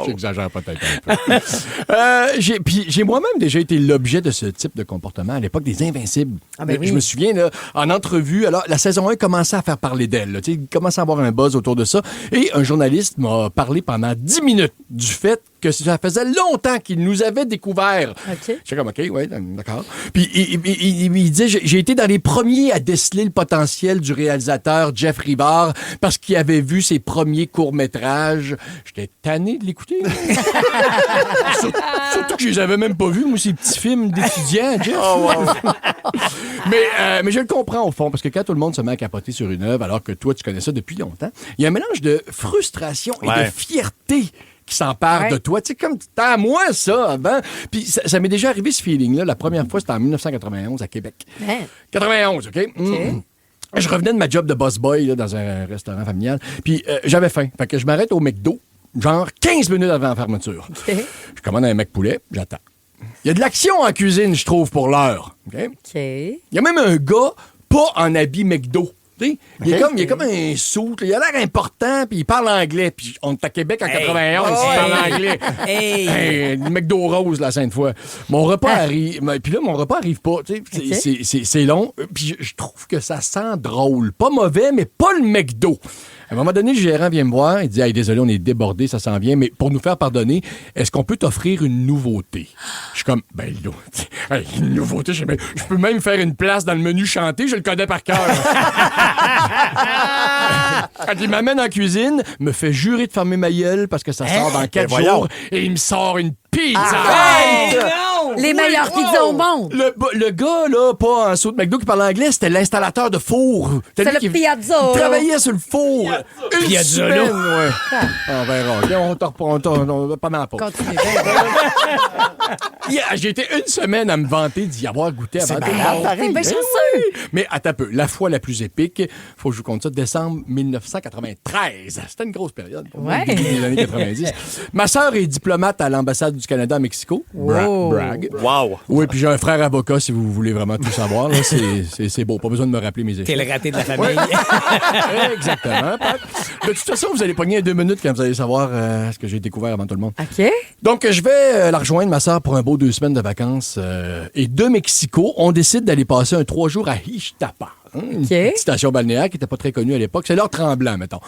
j'exagère peut-être un peu. Puis j'ai moi-même déjà été l'objet de ce type de comportement à l'époque des Invincibles. Je me souviens, là, en entrevue, alors la saison 1 commençait à faire parler d'elle. Là, il commençait à avoir un buzz autour de ça. Et un journaliste m'a parlé pendant 10 minutes du fait que ça faisait longtemps qu'il nous avait découvert. J'étais comme, OK, ouais, d'accord. Puis il disait, j'ai été dans les premiers à déceler le potentiel du réalisateur Jeff Rivard parce qu'il avait vu ses premiers courts-métrages. J'étais tanné de l'écouter. Surtout que je les avais même pas vus, moi, ces petits films d'étudiants, Jeff. Mais je le comprends au fond, parce que quand tout le monde se met à capoter sur une œuvre, alors que toi, tu connais ça depuis longtemps, il y a un mélange de frustration et de fierté qui s'empare de toi. Tu sais, comme, t'as à moi, ça, avant. Puis ça m'est déjà arrivé, ce feeling-là. La première fois, c'était en 1991, à Québec. 91, OK? Je revenais de ma job de boss boy là, dans un restaurant familial. Puis j'avais faim. Fait que je m'arrête au McDo, genre 15 minutes avant la fermeture. Je commande un Mac poulet, j'attends. Il y a de l'action en cuisine, je trouve, pour l'heure. OK? Il y a même un gars pas en habit McDo. Il est comme un sou, il a l'air important, puis il parle anglais. Puis on est à Québec en 91, il parle anglais. Le McDo Rose, la Sainte-Foy. Mon repas arrive. Puis là, mon repas arrive pas. C'est long. Puis je trouve que ça sent drôle. Pas mauvais, mais pas le McDo. À un moment donné, le gérant vient me voir. Il dit, hey, désolé, on est débordé, ça s'en vient, mais pour nous faire pardonner, est-ce qu'on peut t'offrir une nouveauté? Je suis comme, ben là, une nouveauté, je peux même faire une place dans le menu chanté, je le connais par cœur. Quand il m'amène en cuisine, me fait jurer de fermer ma gueule parce que ça sort dans 4 jours, et il me sort une pizza. Les meilleures pizzas au monde. Le gars, là, pas en saut de McDo qui parle anglais, c'était l'installateur de four. C'est le Piazza. Il travaillait sur le four. Une semaine, ouais. On verra. On va pas m'en pause. Continue. J'ai été une semaine à me vanter d'y avoir goûté avant tout le monde. T'es bien chanceux. Mais attends un peu. La fois la plus épique, faut que je vous compte ça, décembre 1993. C'était une grosse période pour moi, des années 90. Ma sœur est diplomate à l'ambassade du Canada à Mexico. Brag. Wow. Oui, puis j'ai un frère avocat, si vous voulez vraiment tout savoir. Là, c'est beau. Pas besoin de me rappeler mes échecs. T'es le raté de la famille. Exactement. De toute façon, vous allez pogner 2 minutes quand vous allez savoir ce que j'ai découvert avant tout le monde. OK. Donc, je vais la rejoindre, ma sœur, pour un beau 2 semaines de vacances. Et de Mexico, on décide d'aller passer un 3 jours à Ixtapa. Une petite station balnéaire qui n'était pas très connue à l'époque. C'est l'heure Tremblant, mettons.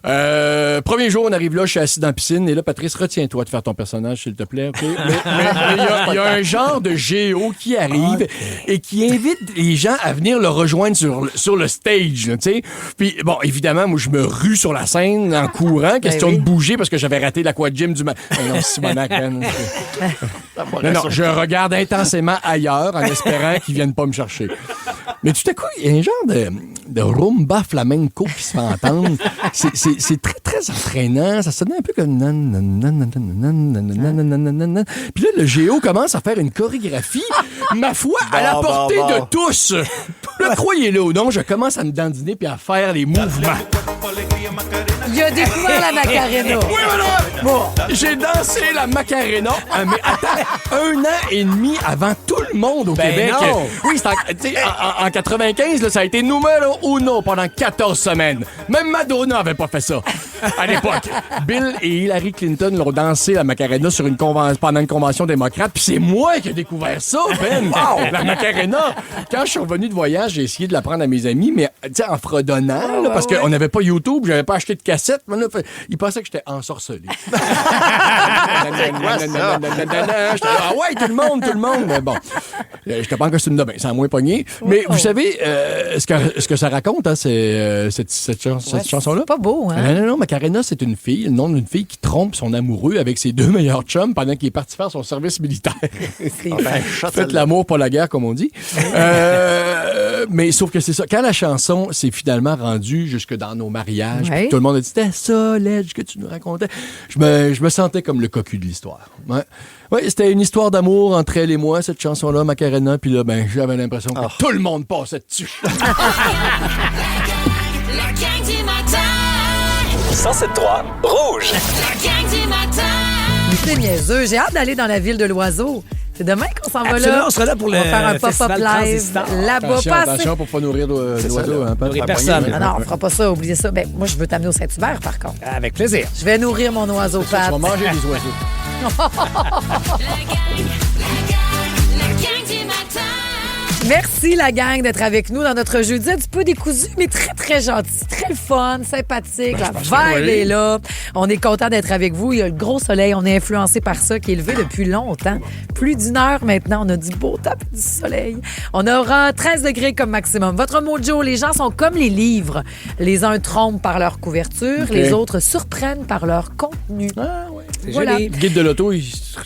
Premier jour, on arrive là, je suis assis dans la piscine. Et là, Patrice, retiens-toi de faire ton personnage, s'il te plaît. Okay? Mais il y a un genre de géo qui arrive et qui invite les gens à venir le rejoindre sur le stage. Tu sais. Puis, bon, évidemment, moi, je me rue sur la scène en courant. Question de bouger parce que j'avais raté l'aquagym du matin. Non, Simonac, non, je regarde intensément ailleurs en espérant qu'ils viennent pas me chercher. Mais tout à coup, il y a un genre de rumba flamenco qui se fait entendre. C'est très, très entraînant. Ça sonne un peu comme... Puis là, le géo commence à faire une chorégraphie, ma foi, à la portée de tous. Là, croyez-le ou non, je commence à me dandiner puis à faire les mouvements. Il a découvert la Macarena. Oui, voilà. Bon, j'ai dansé la Macarena, mais attends, 1 an et demi avant tout le monde au Québec. Non. Oui, c'est en 95, là, ça a été numéro 1 pendant 14 semaines. Même Madonna avait pas fait ça à l'époque. Bill et Hillary Clinton l'ont dansé la Macarena pendant une convention démocrate, puis c'est moi qui ai découvert ça, Ben. Wow. La Macarena. Quand je suis revenu de voyage, j'ai essayé de l'apprendre à mes amis, mais en fredonnant, là, parce qu'on n'avait pas YouTube, j'avais pas acheté de cassette. Là, ils pensaient que j'étais ensorcelé. Ah ouais, tout le monde. Mais bon, j'étais pas en costume de bain, ça a moins pogné. Mais vous savez, ce que ça raconte, hein, c'est cette chanson-là? C'est pas beau, hein? Non, Macarena, c'est une fille, le nom d'une fille qui trompe son amoureux avec ses 2 meilleurs chums pendant qu'il est parti faire son service militaire. Faites l'amour, pas la guerre, comme on dit. Mais sauf que c'est ça. Quand la chanson s'est finalement rendue jusque dans nos mariages, tout le monde a dit, c'était ça, Ledge, que tu nous racontais. Je me sentais comme le cocu de l'histoire. Ouais, c'était une histoire d'amour entre elle et moi, cette chanson-là, Macarena. Puis là, j'avais l'impression que tout le monde passait dessus. La gang du matin. 107.3 Rouge. La gang du matin. C'est niaiseux. J'ai hâte d'aller dans la ville de l'oiseau. C'est demain qu'on s'en va là. On sera là pour le on va faire un pop-up festival live Transistor. là-bas. Attention pour pas nourrir l'oiseau. Hein, Nourrir personne. Non, on fera pas ça, oubliez ça. Moi, je veux t'amener au Saint-Hubert, par contre. Avec plaisir. Je vais nourrir mon oiseau, Pat. Tu vas manger des oiseaux. La gang du matin. Merci, la gang, d'être avec nous dans notre jeudi un petit peu décousu, mais très, très gentil, très fun, sympathique. La vibe est là. On est content d'être avec vous. Il y a le gros soleil. On est influencé par ça, qui est levé depuis longtemps. Plus d'1 heure maintenant. On a du beau temps et du soleil. On aura 13 degrés comme maximum. Votre mojo, les gens sont comme les livres. Les uns trompent par leur couverture, les autres surprennent par leur contenu. Ah, ouais. C'est voilà. joli. Le guide de l'auto,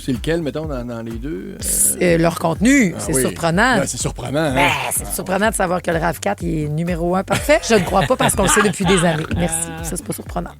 c'est lequel, mettons, dans les deux? Leur contenu, c'est surprenant. Ouais, c'est surprenant. Hein? C'est surprenant de savoir que le RAV4 il est numéro 1 parfait. Je ne crois pas parce qu'on le sait depuis des années. Merci. Ça, c'est pas surprenant.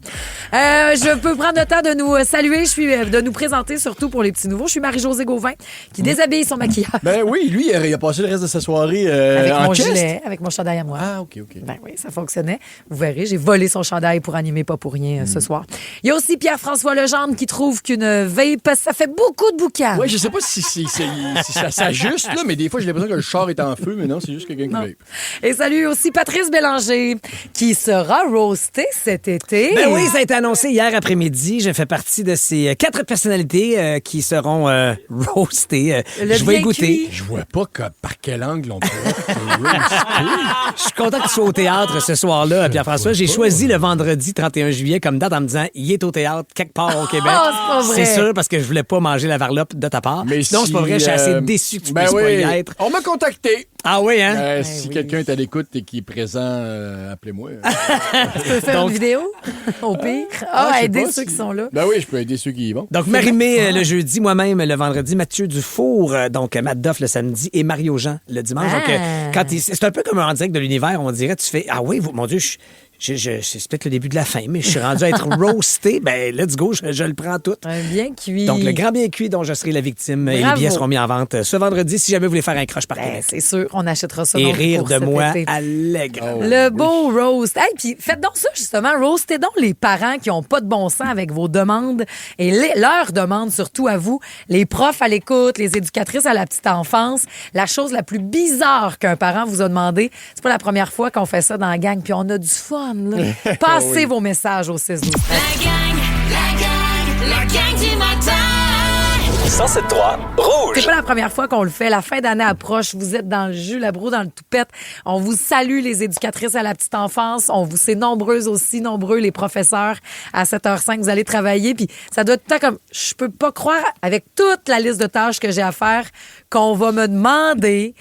Je peux prendre le temps de nous saluer, de nous présenter surtout pour les petits nouveaux. Je suis Marie-Josée Gauvin qui déshabille son maquillage. Ben oui, lui, il a passé le reste de sa soirée Avec en mon chest. gilet, avec mon chandail à moi. Ah, OK. Ben oui, ça fonctionnait. Vous verrez, j'ai volé son chandail pour animer Pas pour rien ce soir. Il y a aussi Pierre-François Legendre qui trouve qu'une vape, ça fait beaucoup de boucan. Oui, je sais pas si ça s'ajuste, là, mais des fois, j'ai l'impression que le char est en feu, mais non, c'est juste quelqu'un qui vape. Et salut aussi Patrice Bélanger qui sera roasté cet été. Ben oui, ça a été annoncé hier après-midi. Je fais partie de ces 4 personnalités qui seront roastées. Le Je vais y bien goûter. cuit. Je vois pas par quel angle on peut roaster. Je suis content que tu sois au théâtre ce soir-là, Pierre-François. J'ai choisi le vendredi 31 juillet comme date en me disant il est au théâtre quelque part au Québec. Oh, c'est pas vrai. C'est sûr parce que je voulais pas manger la varlope de ta part. Mais sinon, c'est pas vrai, je suis assez déçu que tu puisses pas y être. On m'a contacté. Ah oui, hein? Si quelqu'un est à l'écoute et qui est présent, appelez-moi. Tu peux faire une vidéo au pire. je sais Aider pas ceux si- qui sont là. Ben oui, je peux aider ceux qui y vont. Donc, Marie-Mé le jeudi, moi-même le vendredi, Mathieu Dufour, donc Matt Doff le samedi et Mario Jean le dimanche. Ah. Donc, c'est un peu comme un en direct de l'univers, on dirait, tu fais, ah oui, mon Dieu, c'est peut-être le début de la fin, mais je suis rendu à être roasté. Ben, let's go, je le prends tout. Un bien cuit. Donc, le grand bien cuit dont je serai la victime et les Bravo. billets seront mis en vente ce vendredi si jamais vous voulez faire un crush par Ben, Québec. c'est sûr, on achètera ça Et donc rire pour de cet moi été. allègrement. Le beau roast. Hey, puis faites donc ça, justement. Roastez donc les parents qui n'ont pas de bon sens avec vos demandes et leurs demandes, surtout à vous, les profs à l'écoute, les éducatrices à la petite enfance. La chose la plus bizarre qu'un parent vous a demandé, c'est pas la première fois qu'on fait ça dans la gang, puis on a du fun, là. Passez vos messages au 6-12. La gang du matin. 107.3 Rouge. C'est pas la première fois qu'on le fait. La fin d'année approche. Vous êtes dans le jus, la broue dans le toupette. On vous salue, les éducatrices à la petite enfance. C'est nombreuses aussi, nombreux les professeurs à 7h05. Vous allez travailler. Puis ça doit être tout le temps comme, je peux pas croire, avec toute la liste de tâches que j'ai à faire, qu'on va me demander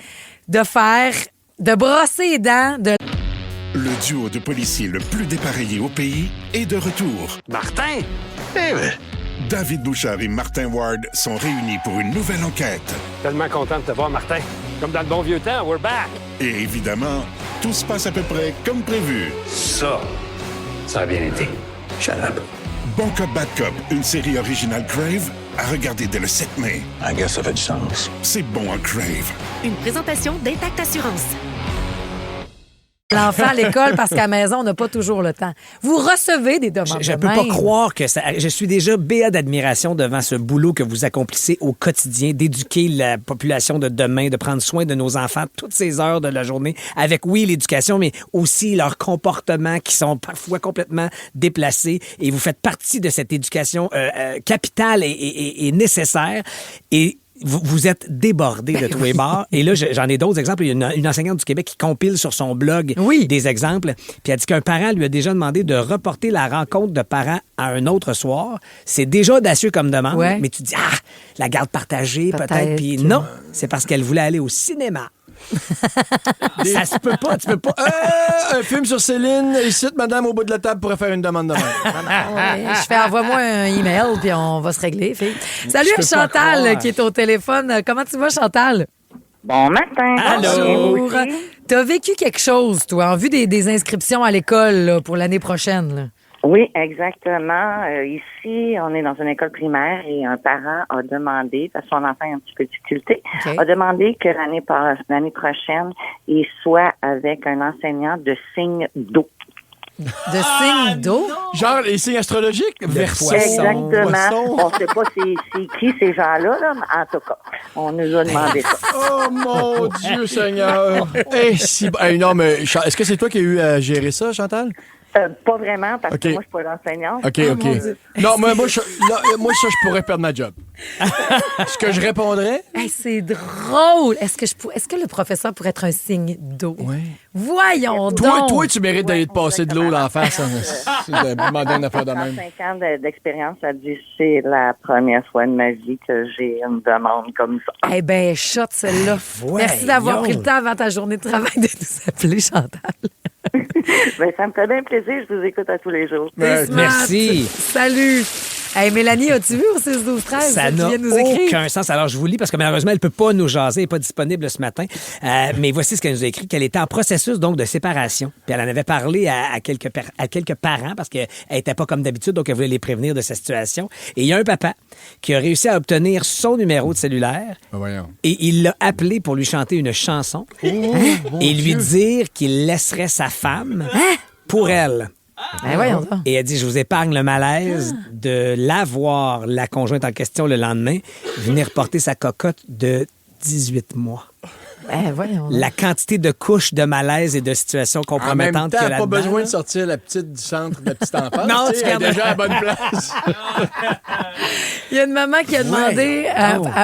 de brosser les dents, Le duo de policiers le plus dépareillé au pays est de retour. Martin! David Bouchard et Martin Ward sont réunis pour une nouvelle enquête. Tellement content de te voir, Martin. Comme dans le bon vieux temps, we're back. Et évidemment, tout se passe à peu près comme prévu. Ça a bien été. Shut up. Bon Cop, Bad Cop, une série originale Crave, à regarder dès le 7 mai. I guess ça fait du sens. C'est bon à Crave. Une présentation d'Intact Assurance. l'enfant à l'école parce qu'à la maison, on n'a pas toujours le temps. Vous recevez des demandes Je de peux pas même. croire que ça. Je suis déjà béat d'admiration devant ce boulot que vous accomplissez au quotidien, d'éduquer la population de demain, de prendre soin de nos enfants toutes ces heures de la journée, avec, oui, l'éducation, mais aussi leurs comportements qui sont parfois complètement déplacés. Et vous faites partie de cette éducation capitale et nécessaire. Et vous êtes débordé de tous les bords. Et là, j'en ai d'autres exemples. Il y a une enseignante du Québec qui compile sur son blog des exemples. Puis elle dit qu'un parent lui a déjà demandé de reporter la rencontre de parents à un autre soir. C'est déjà audacieux comme demande. Ouais. Mais tu dis, la garde partagée, peut-être. Puis non, c'est parce qu'elle voulait aller au cinéma. Ça se peut pas, tu peux pas. Un film sur Céline, ici, madame, au bout de la table, pourrait faire une demande de même. Ouais, je fais envoie-moi un email puis on va se régler, fille. Salut Je peux pas Chantal croire. qui est au téléphone. Comment tu vas, Chantal? Bon matin. Bonjour. T'as vécu quelque chose, toi, en vue des inscriptions à l'école là, pour l'année prochaine. Là. Oui, exactement. Ici, on est dans une école primaire et un parent a demandé, parce que son enfant a un petit peu de difficulté, a demandé que l'année prochaine, il soit avec un enseignant de signes d'eau. De signes d'eau? Genre les signes astrologiques? Verseau, Exactement. poisson. On ne sait pas c'est qui ces gens-là, là, mais en tout cas, on nous a demandé ça. Oh mon Dieu Seigneur! Non, mais est-ce que c'est toi qui as eu à gérer ça, Chantal? Pas vraiment, parce que OK. moi, je suis pas l'enseignante. OK, Oh, OK. mon Dieu. Non, mais moi, ça, je pourrais perdre ma job. Ce que je répondrais... Hey, c'est drôle. Est-ce que le professeur pourrait être un signe d'eau? Voyons donc. Toi, tu mérites d'aller te passer de l'eau dans la face. C'est de demander une affaire de même. 5 ans d'expérience, ça dit c'est la première fois de ma vie que j'ai une demande comme ça. Eh bien, shot celle-là. Merci d'avoir pris le temps avant ta journée de travail de nous appeler, Chantal. Ben, ça me fait bien plaisir, je vous écoute à tous les jours. T'es smart. Merci. Salut. Hey, Mélanie, as-tu vu au 6-12-13? Ça n'a aucun sens. Alors, je vous lis parce que malheureusement, elle ne peut pas nous jaser, elle n'est pas disponible ce matin. Mais voici ce qu'elle nous a écrit, qu'elle était en processus donc de séparation. Puis elle en avait parlé à quelques parents parce qu'elle n'était pas comme d'habitude, donc elle voulait les prévenir de sa situation. Et il y a un papa qui a réussi à obtenir son numéro de cellulaire. Et il l'a appelé pour lui chanter une chanson et lui dire qu'il laisserait sa femme pour elle. Ben voyons donc. Et elle dit, je vous épargne le malaise de la voir, la conjointe en question, le lendemain, venir porter sa cocotte de 18 mois. Ben voyons donc. La quantité de couches de malaise et de situations compromettantes en même temps, qu'il y a pas là-dedans. besoin de sortir la petite du centre de la petite enfance. Non, tu sais, elle est déjà à la bonne place. Il y a une maman qui a demandé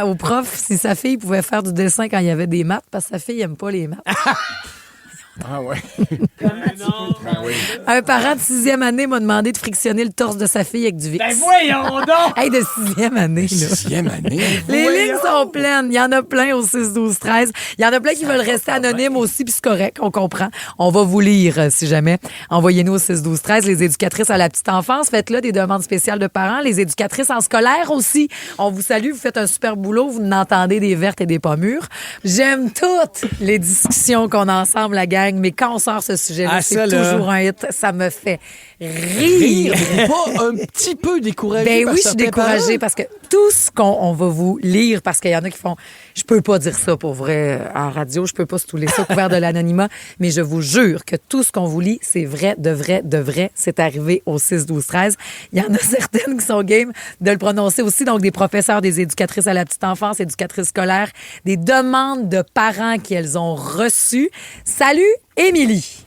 au prof si sa fille pouvait faire du dessin quand il y avait des maths, parce que sa fille n'aime pas les maths. Ah ouais. Un parent de 6e année m'a demandé de frictionner le torse de sa fille avec du Vicks. Ben voyons donc! Hey, de 6e année, là. 6e année? Les lignes sont pleines. Il y en a plein au 6-12-13. Il y en a plein qui veulent rester anonymes aussi, puis c'est correct, on comprend. On va vous lire, si jamais. Envoyez-nous au 6-12-13. Les éducatrices à la petite enfance, faites-là des demandes spéciales de parents. Les éducatrices en scolaire aussi. On vous salue, vous faites un super boulot. Vous n'entendez des vertes et des pas mûres. J'aime toutes les discussions qu'on a ensemble, la gang, mais quand on sort ce sujet-là, c'est toujours un hit. Ça me fait rire. Pas un petit peu découragé. Ben par oui, je suis certains découragée parents? parce que tout ce qu'on va vous lire, parce qu'il y en a qui font, je peux pas dire ça pour vrai en radio, je peux pas stouler ça couvert de l'anonymat, mais je vous jure que tout ce qu'on vous lit, c'est vrai, de vrai, c'est arrivé au 6-12-13. Il y en a certaines qui sont game de le prononcer aussi, donc des professeurs, des éducatrices à la petite enfance, éducatrices scolaires, des demandes de parents qu'elles ont reçues. Salut, Émilie.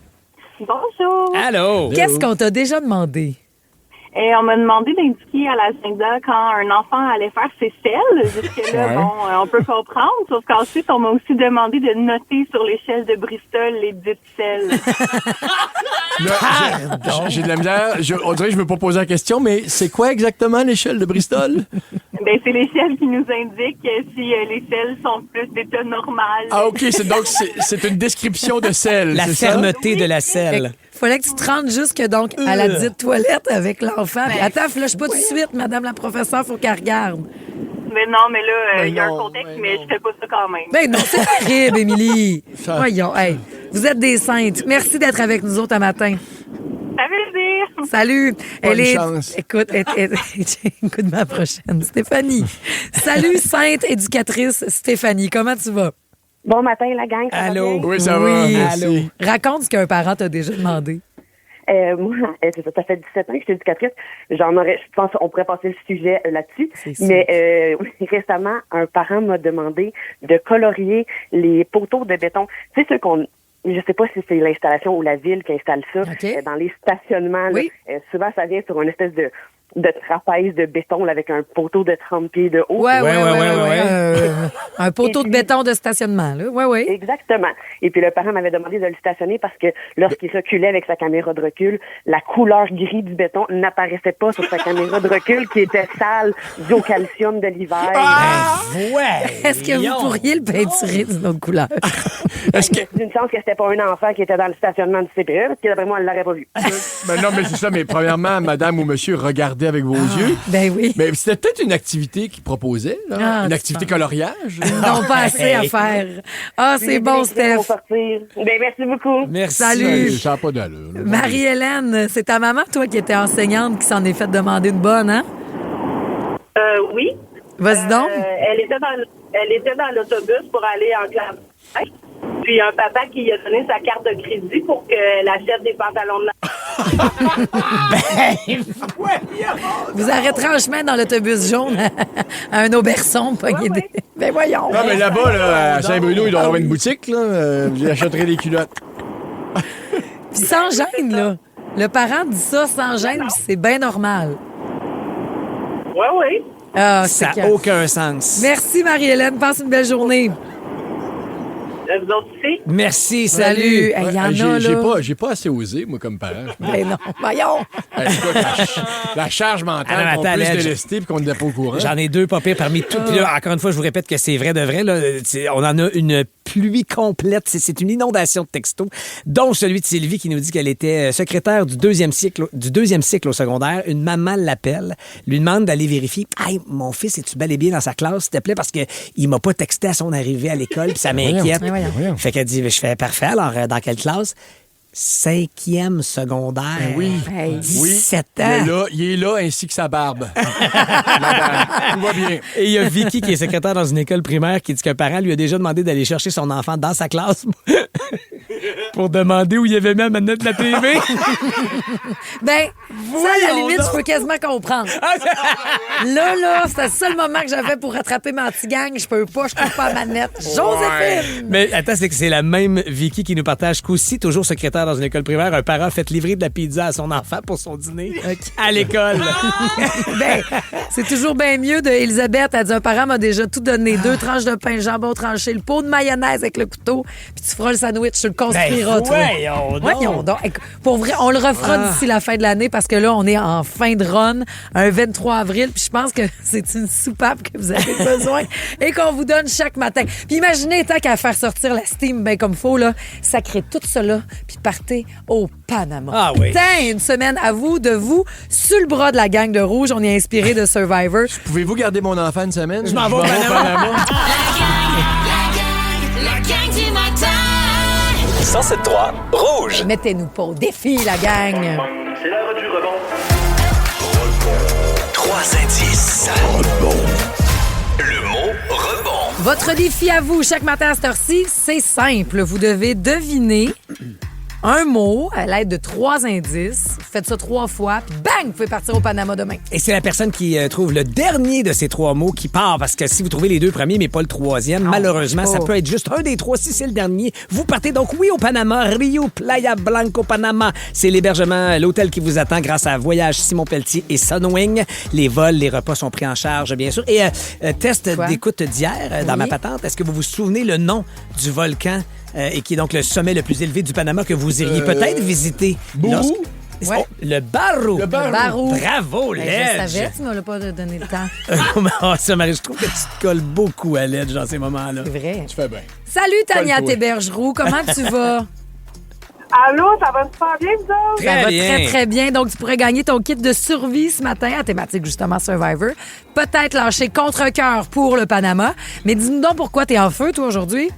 Bonjour. Allô. Qu'est-ce qu'on t'a déjà demandé? Et on m'a demandé d'indiquer à l'agenda quand un enfant allait faire ses selles. Jusque-là, bon, on peut comprendre. Sauf qu'ensuite, on m'a aussi demandé de noter sur l'échelle de Bristol les dites selles. Là, j'ai de la misère. On dirait que je ne veux pas poser la question, mais c'est quoi exactement l'échelle de Bristol? Ben, c'est l'échelle qui nous indique si les selles sont plus d'état normal. Ah, OK. C'est une description de sel. La c'est fermeté de la selle. Fallait que tu te rendes jusque donc à la dite toilette avec l'enfant. Puis, attends, flush pas tout de suite, madame la professeure, faut qu'elle regarde. Mais non, mais là, il y a un contexte, mais je fais pas ça quand même. Ben non, c'est terrible, Émilie. Voyons, hey, vous êtes des saintes. Merci d'être avec nous autres un matin. Ça veut dire. Salut. Bonne chance. Écoute ma prochaine, Stéphanie. Salut, sainte éducatrice Stéphanie. Comment tu vas? Bon matin, la gang. Ça Allô? va bien? Oui, ça va. Merci. Allô. Raconte ce qu'un parent t'a déjà demandé. Moi, ça fait 17 ans que je suis éducatrice. Je pense qu'on pourrait passer le sujet là-dessus. Mais récemment, un parent m'a demandé de colorier les poteaux de béton. Tu sais, ceux qu'on... Je sais pas si c'est l'installation ou la ville qui installe ça. Dans les stationnements. Oui. Là, souvent, ça vient sur une espèce de trapèze de béton là, avec un poteau de 30 pieds de haut. Ouais. Un poteau de béton de stationnement, là. Ouais. Exactement. Et puis le parent m'avait demandé de le stationner parce que lorsqu'il reculait avec sa caméra de recul, la couleur gris du béton n'apparaissait pas sur sa caméra de recul qui était sale dû au calcium de l'hiver. Est-ce que vous pourriez le peinturer d'une autre couleur? D'une chance que c'était pas un enfant qui était dans le stationnement du CPE, parce que d'après moi, elle l'aurait pas vu. Ben non, mais c'est ça. Mais premièrement, madame ou monsieur, regardez avec vos yeux. Ben oui. Mais c'était peut-être une activité qu'il proposait, là. Ah, une activité coloriage. Non, pas assez à faire. Ah, c'est bon, Steph. Ben, merci beaucoup. Merci. Salut. Ça n'a pas d'allure. là. Marie-Hélène, c'est ta maman, toi, qui était enseignante, qui s'en est fait demander une bonne, hein? Oui. Vas-y donc. Elle était dans l'autobus pour aller en classe. Puis un papa qui lui a donné sa carte de crédit pour qu'elle achète des pantalons de Vous arrêterez en chemin dans l'autobus jaune à un auberçon, pogné des... Ben voyons. Non, mais là-bas, là, à Saint-Bruno, il doit y avoir une boutique, là. J'achèterai des culottes. Puis sans gêne, là. Le parent dit ça sans gêne, puis c'est bien normal. Oui. Ah, Ça c'est n'a aucun sens. Merci, Marie-Hélène. Passe une belle journée. Vous autres aussi? Merci, Salut. salut. Il y en a, là. J'ai pas assez osé, moi, comme parent. Ben non, voyons. Écoute, la charge mentale Ah, non, qu'on attends, peut se là, délester puis qu'on n'était pas au courant. J'en ai deux pas pires parmi toutes. Puis là, encore une fois, je vous répète que c'est vrai de vrai. Là. On en a une pluie complète. C'est une inondation de textos, dont celui de Sylvie qui nous dit qu'elle était secrétaire du deuxième cycle au secondaire. Une maman l'appelle, lui demande d'aller vérifier. « Hey, mon fils, es-tu bel et bien dans sa classe, s'il te plaît? Parce qu'il m'a pas texté à son arrivée à l'école, puis ça m'inquiète. » Fait qu'elle dit, je fais parfait, alors dans quelle classe? 5e secondaire. Oui. 17 ans. Il est là ainsi que sa barbe. Madame, tout va bien. Et il y a Vicky qui est secrétaire dans une école primaire qui dit qu'un parent lui a déjà demandé d'aller chercher son enfant dans sa classe pour demander où il avait mis la manette de la TV. Ben, ça, à la limite, je peux quasiment comprendre. Là, c'est le seul moment que j'avais pour rattraper ma petite gang. Je peux pas, je trouve pas la manette. Joséphine! Mais attends, c'est que c'est la même Vicky qui nous partage qu'aussi, toujours secrétaire dans une école primaire, un parent a fait livrer de la pizza à son enfant pour son dîner à l'école. Ben, c'est toujours bien mieux de Elisabeth. Elle dit, un parent m'a déjà tout donné. 2 tranches de pain, jambon tranché, le pot de mayonnaise avec le couteau, puis tu feras le sandwich, tu le construiras, toi. Voyons donc. Pour vrai, on le refera d'ici la fin de l'année parce que là, on est en fin de run, un 23 avril, puis je pense que c'est une soupape que vous avez besoin et qu'on vous donne chaque matin. Puis imaginez, tant qu'à faire sortir la steam bien comme faut, là, sacrez tout cela, puis partez au Panama. Ah oui. Une semaine à vous, de vous, sur le bras de la gang de Rouge. On est inspiré de Survivor. Pouvez-vous garder mon enfant une semaine? Je m'en vais au Panama. La gang du matin. 107.3 Rouge. Mettez-nous pas au défi, la gang. C'est l'heure du rebond. 3 indices. Le mot rebond. Votre défi à vous, chaque matin à cette heure-ci, c'est simple. Vous devez deviner un mot à l'aide de 3 indices. Vous faites ça 3 fois, puis bang, vous pouvez partir au Panama demain. Et c'est la personne qui trouve le dernier de ces 3 mots qui part, parce que si vous trouvez les 2 premiers, mais pas le 3e, malheureusement, ça peut être juste un des 3. Si c'est le dernier, vous partez donc, oui, au Panama, Rio Playa Blanco, Panama. C'est l'hébergement, l'hôtel qui vous attend grâce à Voyage Simon Pelletier et Sunwing. Les vols, les repas sont pris en charge, bien sûr. Et test d'écoute d'hier dans ma patente, est-ce que vous vous souvenez le nom du volcan et qui est donc le sommet le plus élevé du Panama que vous iriez peut-être visiter? Bourou? Ouais. Le Barou. Le Barou. Bravo, Ben, Ledge. je savais, tu m'as pas donné le temps. Oh, ça, Marie, je trouve que tu te colles beaucoup à Ledge dans ces moments-là. C'est vrai. Tu fais bien. Salut, Tania Thébergeroux. Comment tu vas? Allô, ça va super bien, vous autres? Ça va très, très bien. Donc, tu pourrais gagner ton kit de survie ce matin à thématique, justement, Survivor. Peut-être lâcher contre-cœur pour le Panama. Mais dis-nous donc pourquoi t'es en feu, toi, aujourd'hui?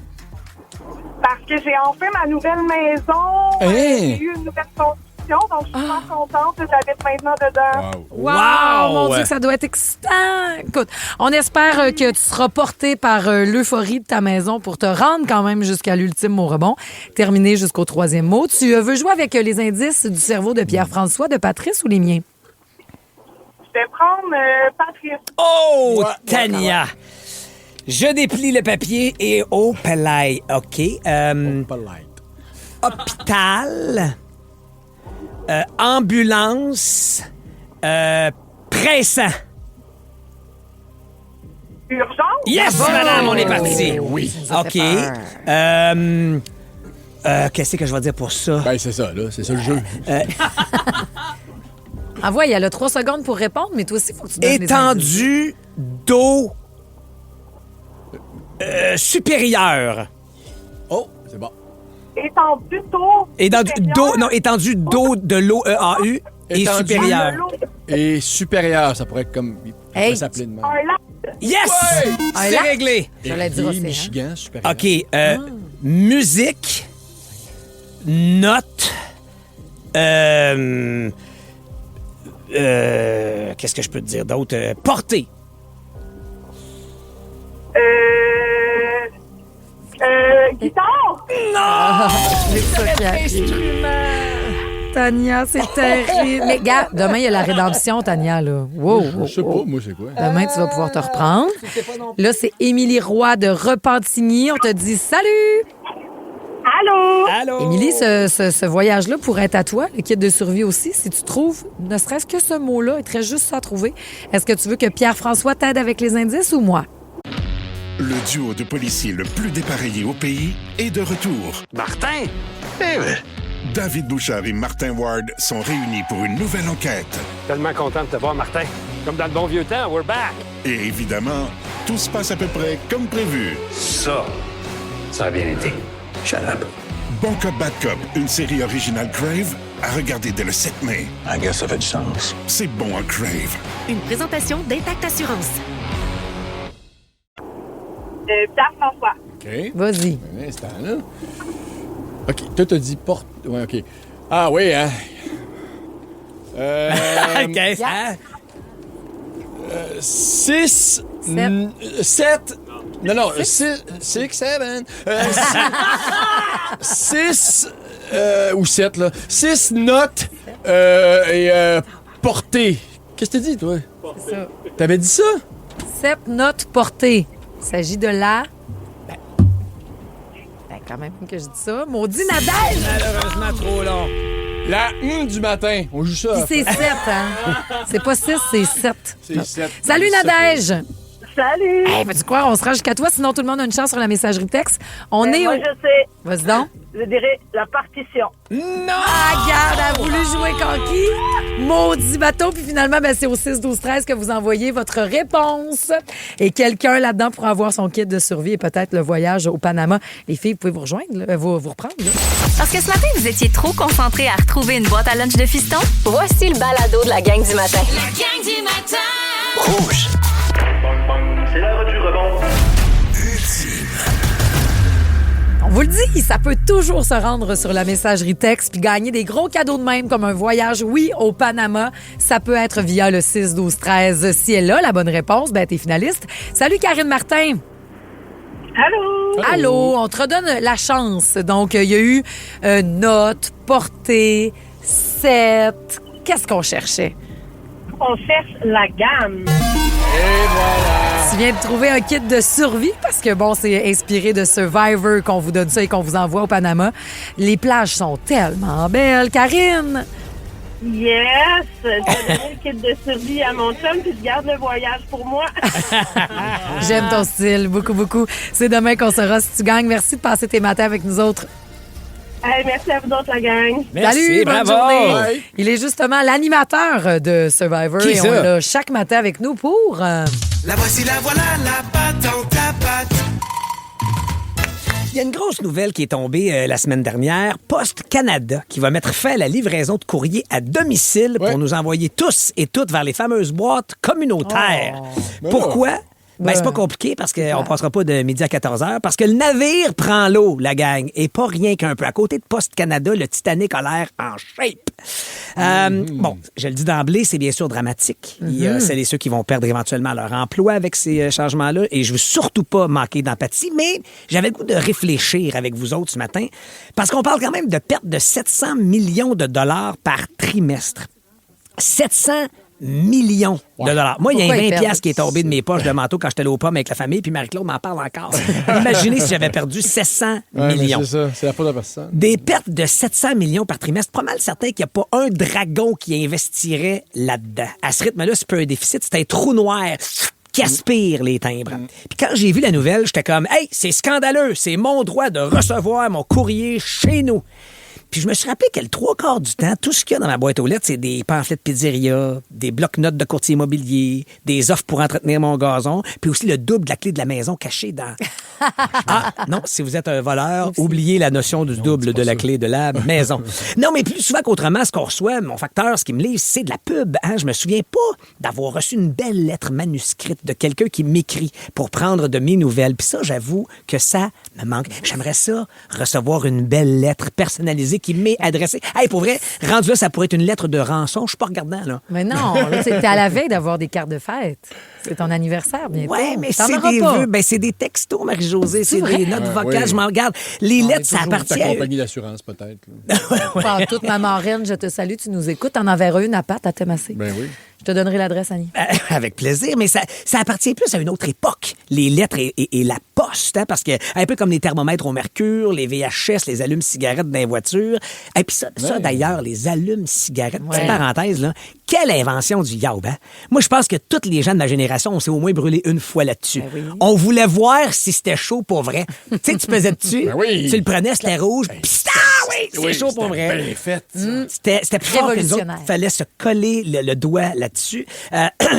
Parce que j'ai enfin ma nouvelle maison. J'ai eu une nouvelle construction, donc je suis super contente. J'habite maintenant dedans. Wow! Mon Dieu, que ça doit être excitant! Écoute, on espère que tu seras porté par l'euphorie de ta maison pour te rendre quand même jusqu'à l'ultime mot rebond, terminé jusqu'au 3e mot. Tu veux jouer avec les indices du cerveau de Pierre-François, de Patrice ou les miens? Je vais prendre Patrice. Oh, Tania! Je déplie le papier et au palais. OK. Hôpital. Ambulance. Pressant. Urgence? Yes, madame, on est parti. Oui. OK. Qu'est-ce que je vais dire pour ça? Ben, c'est ça, là. C'est ça le jeu. Envoie, il y a 3 secondes pour répondre, mais toi aussi, il faut que tu donnes les indices. Étendue d'eau supérieure. Oh, c'est bon. Étendue d'eau. Étendue d'eau de l'eau EAU et Étendue supérieure. Et supérieur, ça pourrait être comme... Il pourrait s'appeler de même. Un lac. Yes! C'est réglé. J'allais dire aussi, Michigan, supérieur. OK. Musique. Note. Qu'est-ce que je peux te dire d'autre? Portée. Guitare. Tania, c'est terrible. Mais gars, demain, il y a la rédemption, Tania, là. Wow. Je sais pas, moi, c'est quoi? Demain, tu vas pouvoir te reprendre. Là, c'est Émilie Roy de Repentigny. On te dit salut! Allô? Allô? Émilie, ce voyage-là pourrait être à toi, le kit de survie aussi, si tu trouves, ne serait-ce que ce mot-là, il te reste juste ça à trouver. Est-ce que tu veux que Pierre-François t'aide avec les indices ou moi? Le duo de policiers le plus dépareillé au pays est de retour. Martin! David Bouchard et Martin Ward sont réunis pour une nouvelle enquête. Tellement content de te voir, Martin. Comme dans le bon vieux temps, we're back! Et évidemment, tout se passe à peu près comme prévu. Ça, Ça a bien été. Shut up. Bon Cop, Bad Cop, une série originale Crave, à regarder dès le 7 mai. I guess ça fait du sens. C'est bon à Crave. Une présentation d'Intact Assurance. Pierre-François. OK. Vas-y. Un instant, là. OK, toi, t'as dit porte... Ouais, OK. Ah oui, hein? Qu'est-ce hein? 6... 7... Non, 6, 7... 6... ou 7, là. 6 notes et portées. Qu'est-ce que t'as dit, toi? C'est ça. T'avais dit ça? 7 notes portées. Il s'agit de la... Ben, quand même que je dis ça. Maudit Nadège! Malheureusement, trop long. La du matin. On joue ça. Puis c'est 7, hein? C'est pas 6, c'est 7. C'est 7. Salut, Nadège! Salut! Hey, vas-tu croire, on se rend jusqu'à toi, sinon tout le monde a une chance sur la messagerie texte. On est moi, au... je sais. Vas-y donc. Je dirais la partition. Non! Ah, regarde, elle a voulu jouer conquis. Maudit bateau. Puis finalement, ben, c'est au 6-12-13 que vous envoyez votre réponse. Et quelqu'un là-dedans pourra avoir son kit de survie et peut-être le voyage au Panama. Les filles, vous pouvez vous rejoindre, là, vous reprendre. Là. Parce que ce matin, vous étiez trop concentrés à retrouver une boîte à lunch de fiston? Voici le balado de la gang du matin. La gang du matin. Rouge. C'est l'heure du rebond. On vous le dit, ça peut toujours se rendre sur la messagerie texte puis gagner des gros cadeaux de même comme un voyage, oui, au Panama. Ça peut être via le 6-12-13. Si elle a la bonne réponse, ben t'es finaliste. Salut Karine Martin. Allô? Allô, on te redonne la chance. Donc, il y a eu note, portée, 7. Qu'est-ce qu'on cherchait? On cherche la gamme. Et voilà. Tu viens de trouver un kit de survie parce que, bon, c'est inspiré de Survivor qu'on vous donne ça et qu'on vous envoie au Panama. Les plages sont tellement belles. Karine! Yes! Je vais donner le kit de survie à mon chum puis je garde le voyage pour moi. J'aime ton style, beaucoup, beaucoup. C'est demain qu'on saura si tu gagnes. Merci de passer tes matins avec nous autres. Hey, merci à vous autres, la gang. Merci, Salut, bonne bravo. journée. Ouais. Il est justement l'animateur de Survivor Qui et ça? on l'a chaque matin avec nous pour... La voici, la voilà, la patente, la patte. Il y a une grosse nouvelle qui est tombée la semaine dernière. Poste Canada qui va mettre fin à la livraison de courrier à domicile pour nous envoyer tous et toutes vers les fameuses boîtes communautaires. Pourquoi? Ben, c'est pas compliqué parce qu'on passera pas de midi à 14h. Parce que le navire prend l'eau, la gang. Et pas rien qu'un peu. À côté de Poste Canada, le Titanic a l'air en shape. Bon, je le dis d'emblée, c'est bien sûr dramatique. Il y a celles et ceux qui vont perdre éventuellement leur emploi avec ces changements-là. Et je veux surtout pas manquer d'empathie, mais j'avais le goût de réfléchir avec vous autres ce matin. Parce qu'on parle quand même de perte de 700 millions de dollars par trimestre. 700 millions de dollars. Moi, il y a Pourquoi un ils 20$ perdent? qui est tombé de mes poches de manteau quand j'étais allé aux pommes avec la famille, puis Marie-Claude m'en parle encore. Imaginez si j'avais perdu 700 millions. C'est ça, c'est la faute de personne. Des pertes de 700 millions par trimestre. Pas mal certain qu'il n'y a pas un dragon qui investirait là-dedans. À ce rythme-là, c'est pas un déficit, c'est un trou noir qui aspire les timbres. Puis quand j'ai vu la nouvelle, j'étais comme « Hey, c'est scandaleux! C'est mon droit de recevoir mon courrier chez nous! » Puis je me suis rappelé que le 3/4 du temps, tout ce qu'il y a dans ma boîte aux lettres, c'est des pamphlets de pizzeria, des blocs-notes de courtier immobilier, des offres pour entretenir mon gazon, puis aussi le double de la clé de la maison cachée dans... Ah, non, si vous êtes un voleur, oubliez la notion du double de la clé de la maison. Non, mais plus souvent qu'autrement, ce qu'on reçoit, mon facteur, ce qui me livre, c'est de la pub. Hein? Je me souviens pas d'avoir reçu une belle lettre manuscrite de quelqu'un qui m'écrit pour prendre de mes nouvelles. Puis ça, j'avoue que ça me manque. J'aimerais ça, recevoir une belle lettre personnalisée qui m'est adressée. Hey, pour vrai, rendu là, ça pourrait être une lettre de rançon. Je suis pas regardant, là. Mais non, là, t'es à la veille d'avoir des cartes de fête. C'est ton anniversaire bientôt. Ouais, mais T'en c'est auras des pas. vœux. Ben, c'est des textos, Marie-Josée. C'est vrai? des notes Ah, vocales. oui. Je m'en regarde. Les lettres, ça appartient Ta à eux. compagnie d'assurance, peut-être. là. Par toute ma marraine, je te salue, tu nous écoutes. T'en enverras une à Pat à te masser. Ben oui. Je te donnerai l'adresse, Annie. Avec plaisir, mais ça appartient plus à une autre époque, les lettres et la poste, hein, parce que un peu comme les thermomètres au mercure, les VHS, les allumes-cigarettes dans les voitures. Et puis ça d'ailleurs, les allumes-cigarettes, petite parenthèse, là, quelle invention du yaourt, hein? Moi, je pense que toutes les gens de ma génération, on s'est au moins brûlé une fois là-dessus. Ben oui. On voulait voir si c'était chaud pour vrai. Tu sais, tu pesais dessus, Ben oui. tu le prenais, c'était rouge, puis c'est chaud pour vrai. Bien fait. C'était plus fort que nous autres. Révolutionnaire. Il fallait se coller le doigt là-dessus.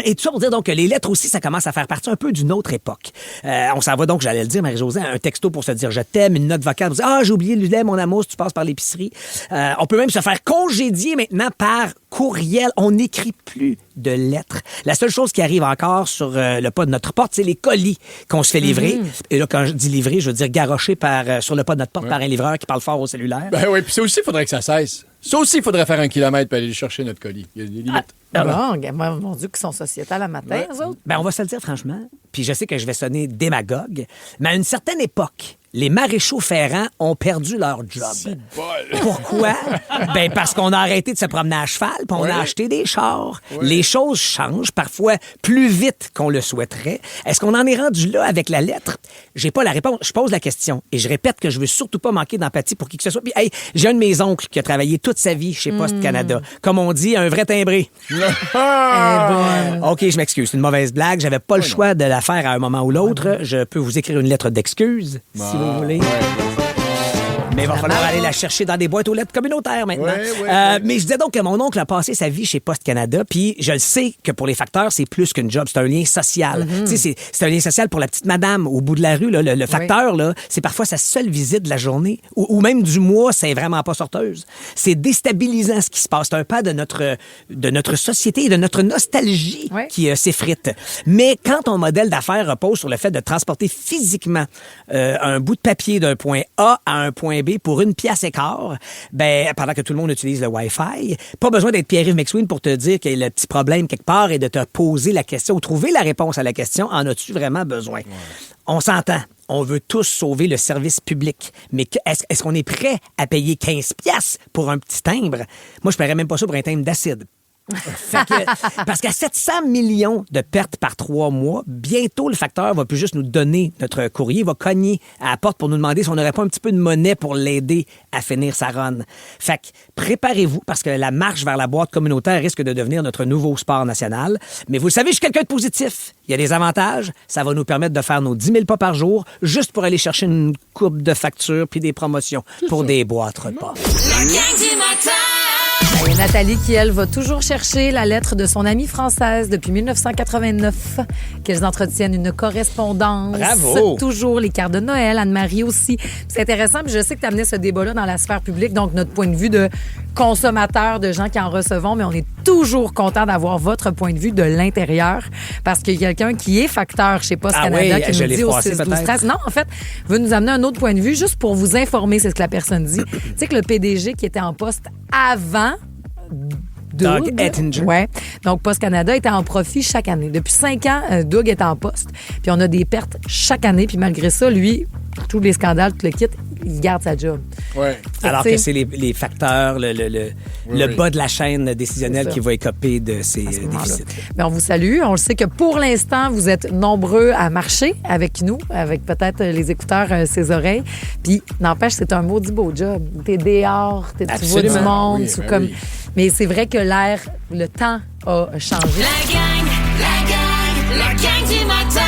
Et tout ça pour dire donc que les lettres aussi, ça commence à faire partie un peu d'une autre époque. On s'en va donc, j'allais le dire, Marie-Josée, un texto pour se dire je t'aime, une note vocale pour dire j'ai oublié le lait, mon amour, si tu passes par l'épicerie. On peut même se faire congédier maintenant par courriel. On n'écrit plus de lettres. La seule chose qui arrive encore sur le pas de notre porte, c'est les colis qu'on se fait livrer. Et là, quand je dis livrer, je veux dire garocher sur le pas de notre porte par un livreur qui parle fort au cellulaire. Ben oui, puis ça aussi, il faudrait que ça cesse. Ça aussi, il faudrait faire 1 kilomètre pour aller chercher notre colis. Il y a des limites. Mon Dieu, qu'ils sont sociétales à matin, eux autres. Ben, on va se le dire franchement, puis je sais que je vais sonner démagogue, mais à une certaine époque, les maréchaux ferrants ont perdu leur job. Pourquoi? Ben parce qu'on a arrêté de se promener à cheval, puis on a acheté des chars. Les choses changent, parfois plus vite qu'on le souhaiterait. Est-ce qu'on en est rendu là avec la lettre? J'ai pas la réponse. Je pose la question et je répète que je veux surtout pas manquer d'empathie pour qui que ce soit. Puis, hey, j'ai un de mes oncles qui a travaillé toute sa vie chez Poste Canada. Comme on dit, un vrai timbré. OK, je m'excuse. C'est une mauvaise blague. J'avais pas le choix de la faire à un moment ou l'autre. Je peux vous écrire une lettre d'excuse, si vous voulez. Mais il va falloir aller la chercher dans des boîtes aux lettres communautaires maintenant. Mais je disais donc que mon oncle a passé sa vie chez Poste Canada, puis je le sais que pour les facteurs, c'est plus qu'une job, c'est un lien social. Tu sais, c'est un lien social pour la petite madame au bout de la rue. Là, le facteur, là, c'est parfois sa seule visite de la journée ou même du mois, c'est vraiment pas sorteuse. C'est déstabilisant ce qui se passe. C'est un pas de notre société et de notre nostalgie qui s'effrite. Mais quand ton modèle d'affaires repose sur le fait de transporter physiquement un bout de papier d'un point A à un point B pour 1 pièce et quart, ben, pendant que tout le monde utilise le Wi-Fi, pas besoin d'être Pierre-Yves McSween pour te dire qu'il y a le petit problème quelque part et de te poser la question ou trouver la réponse à la question. En as-tu vraiment besoin? On s'entend. On veut tous sauver le service public. Mais est-ce qu'on est prêt à payer 15 piastres pour un petit timbre? Moi, je paierais même pas ça pour un timbre d'acide. Parce qu'à 700 millions de pertes par 3 mois, bientôt le facteur va plus juste nous donner notre courrier, il va cogner à la porte pour nous demander si on n'aurait pas un petit peu de monnaie pour l'aider à finir sa run. Fait que préparez-vous parce que la marche vers la boîte communautaire risque de devenir notre nouveau sport national. Mais vous le savez, je suis quelqu'un de positif. Il y a des avantages. Ça va nous permettre de faire nos 10 000 pas par jour juste pour aller chercher une coupe de factures puis des promotions pour des boîtes repas. La gang du matin! Il y a Nathalie qui, elle, va toujours chercher la lettre de son amie française depuis 1989, qu'elles entretiennent une correspondance. Bravo! Toujours les cartes de Noël, Anne-Marie aussi. C'est intéressant, puis je sais que tu amenais ce débat-là dans la sphère publique, donc notre point de vue de consommateur, de gens qui en recevons, mais on est toujours content d'avoir votre point de vue de l'intérieur, parce qu'il y a quelqu'un qui est facteur chez Poste Canada qui nous dit au 6-12-13. Non, en fait, veut nous amener un autre point de vue juste pour vous informer, c'est ce que la personne dit. Tu sais que le PDG qui était en poste avant Doug Ettinger. Ouais. Donc, Poste Canada était en profit chaque année. Depuis 5 ans, Doug est en poste. Puis on a des pertes chaque année. Puis malgré ça, lui, tous les scandales, tout le kit, il garde sa job. Ouais. Alors que c'est les facteurs, le bas de la chaîne décisionnelle qui va écoper de ces déficits. Bien, on vous salue. On le sait que pour l'instant, vous êtes nombreux à marcher avec nous, avec peut-être les écouteurs, ses oreilles. Puis, n'empêche, c'est un maudit beau job. T'es dehors, tu vois du monde. Oui, comme... oui. Mais c'est vrai que le temps a changé. La gang du matin!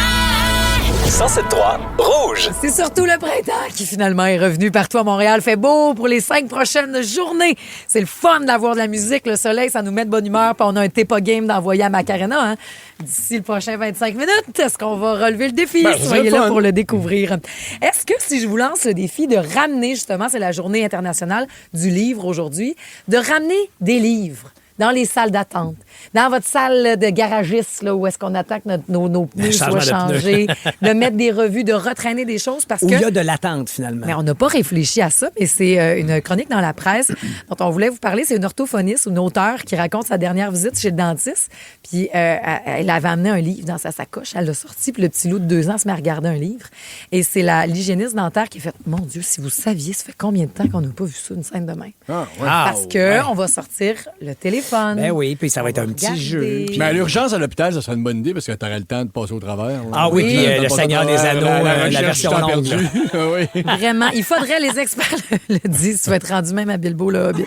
107.3 Rouge. C'est surtout le printemps qui finalement est revenu partout à Montréal. Fait beau pour les 5 prochaines journées. C'est le fun d'avoir de la musique, le soleil, ça nous met de bonne humeur. Puis on a un Tepa Game d'envoyer à Macarena. Hein. D'ici le prochain 25 minutes, est-ce qu'on va relever le défi? Soyez là pour le découvrir. Est-ce que si je vous lance le défi de ramener, justement, c'est la journée internationale du livre aujourd'hui, de ramener des livres dans les salles d'attente, dans votre salle de garagiste, là, où est-ce qu'on attend que nos pneus soient changés, de mettre des revues, de retraîner des choses parce où que... il y a de l'attente, finalement. Mais on n'a pas réfléchi à ça, mais c'est une chronique dans la presse dont on voulait vous parler. C'est une orthophoniste ou une auteure qui raconte sa dernière visite chez le dentiste. Puis elle avait amené un livre dans sa sacoche. Elle l'a sorti, puis le petit loup de 2 ans se met à regarder un livre. Et c'est l'hygiéniste dentaire qui a fait « Mon Dieu, si vous saviez, ça fait combien de temps qu'on n'a pas vu ça, une scène de même? Parce qu'on va sortir le téléphone. Ben oui, puis ça va être un petit jeu. Mais à l'urgence à l'hôpital, ça serait une bonne idée parce que tu aurais le temps de passer au travers. Ah oui, puis le Seigneur des Anneaux, la version longue. Oui. Vraiment, il faudrait, les experts le disent, tu vas être rendu même à Bilbo, le Hobbit.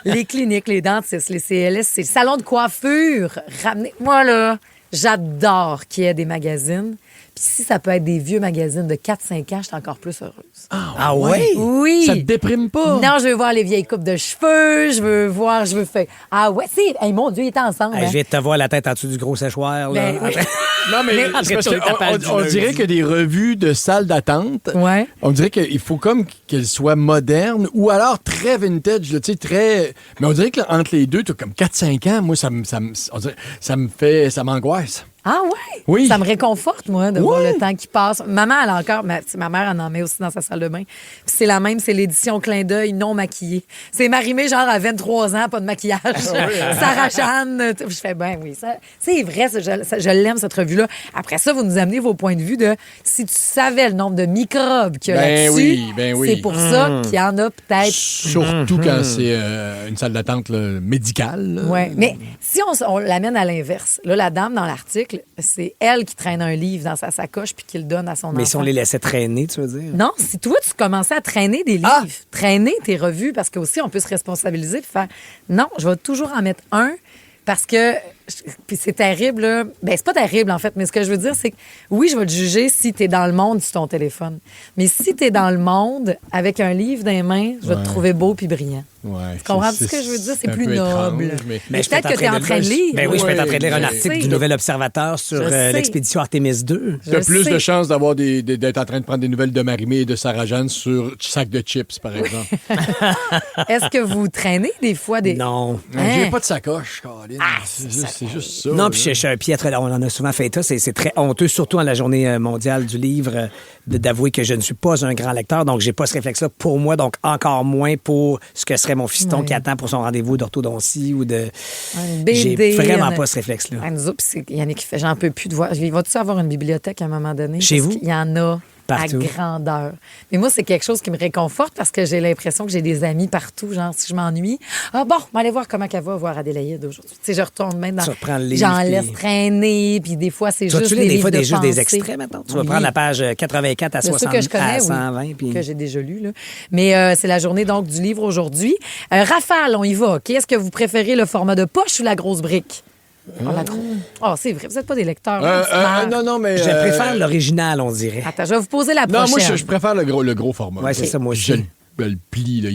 Les cliniques, les dentistes, les CLS, c'est le salon de coiffure. Ramenez. Moi, là, j'adore qu'il y ait des magazines Puis si ça peut être des vieux magazines de 4-5 ans, je suis encore plus heureuse. Ah ouais? Oui. Ça te déprime pas? Non, je veux voir les vieilles coupes de cheveux, je veux faire... Ah ouais, hey, mon Dieu, ils étaient ensemble. Je viens de te voir la tête en dessous du gros séchoir. Là. Ben, oui. Non, mais c'est parce on dirait que des revues de salles d'attente, on dirait qu'il faut comme qu'elles soient modernes ou alors très vintage, tu sais, très... Mais on dirait qu'entre les deux, tu as comme 4-5 ans, moi, ça m'angoisse. Ah ouais? Oui. Ça me réconforte, moi, de voir le temps qui passe. Maman, elle a encore... Ma mère en met aussi dans sa salle de bain. Puis c'est la même, c'est l'édition clin d'œil non maquillée. C'est Marie-Mé, genre à 23 ans, pas de maquillage. Sarah-Jeanne. Je fais, ben oui, ça, c'est vrai, je l'aime, cette revue-là. Après ça, vous nous amenez vos points de vue de si tu savais le nombre de microbes qu'il y a là-dessus, oui. c'est pour ça qu'il y en a peut-être... Surtout quand c'est une salle d'attente médicale. Oui, mais si on l'amène à l'inverse, là, la dame dans l'article, c'est elle qui traîne un livre dans sa sacoche puis qui le donne à son enfant. Mais si on les laissait traîner, tu veux dire? Non, si toi, tu commençais à traîner des livres, traîner tes revues, parce qu'aussi, on peut se responsabiliser et faire non, je vais toujours en mettre un parce que... Puis c'est terrible, là. Ben, c'est pas terrible, en fait, mais ce que je veux dire, c'est que oui, je vais te juger si t'es dans le monde sur ton téléphone. Mais si t'es dans le monde avec un livre dans les mains, je vais te trouver beau puis brillant. Ouais, tu comprends ce que je veux dire? C'est plus noble. Étrange, mais peut-être que t'es en train de lire. Ben oui, je peux être en train de lire un article du Nouvel Observateur sur l'expédition Artemis 2. T'as plus de chances d'être en train de prendre des nouvelles de Marie-Mé et de Sarah-Jeanne sur sac de chips, par exemple. Est-ce que vous traînez des fois des... Non. J'ai pas de sacoche, Caroline. C'est juste ça. Non, puis je suis un piètre. On en a souvent fait ça. C'est très honteux, surtout à la journée mondiale du livre, d'avouer que je ne suis pas un grand lecteur, donc j'ai pas ce réflexe-là pour moi, donc encore moins pour ce que serait mon fiston qui attend pour son rendez-vous d'orthodontie ou de... J'ai vraiment pas ce réflexe-là. Yannick qui fait, j'en peux plus de voir. Il va-tu avoir une bibliothèque à un moment donné? Chez vous? Il y en a. Partout. À grandeur. Mais moi, c'est quelque chose qui me réconforte parce que j'ai l'impression que j'ai des amis partout. Genre, si je m'ennuie, on va aller voir comment elle va voir Adélaïde aujourd'hui. Tu sais, je retourne même dans... Tu reprends le livre. J'en laisse traîner, puis des fois, c'est juste des livres de juste pensée. des extraits, maintenant. Tu vas prendre la page 84 à 60 que je connais, à 120. Puis... que j'ai déjà lu, là. Mais c'est la journée, donc, du livre aujourd'hui. Rafale, on y va, OK? Est-ce que vous préférez le format de poche ou la grosse brique? C'est vrai, vous n'êtes pas des lecteurs. Non, mais... Je préfère l'original, on dirait. Attends, je vais vous poser la prochaine. Non, moi, je préfère le gros format. Oui, c'est ça, moi aussi. Je le plie, là.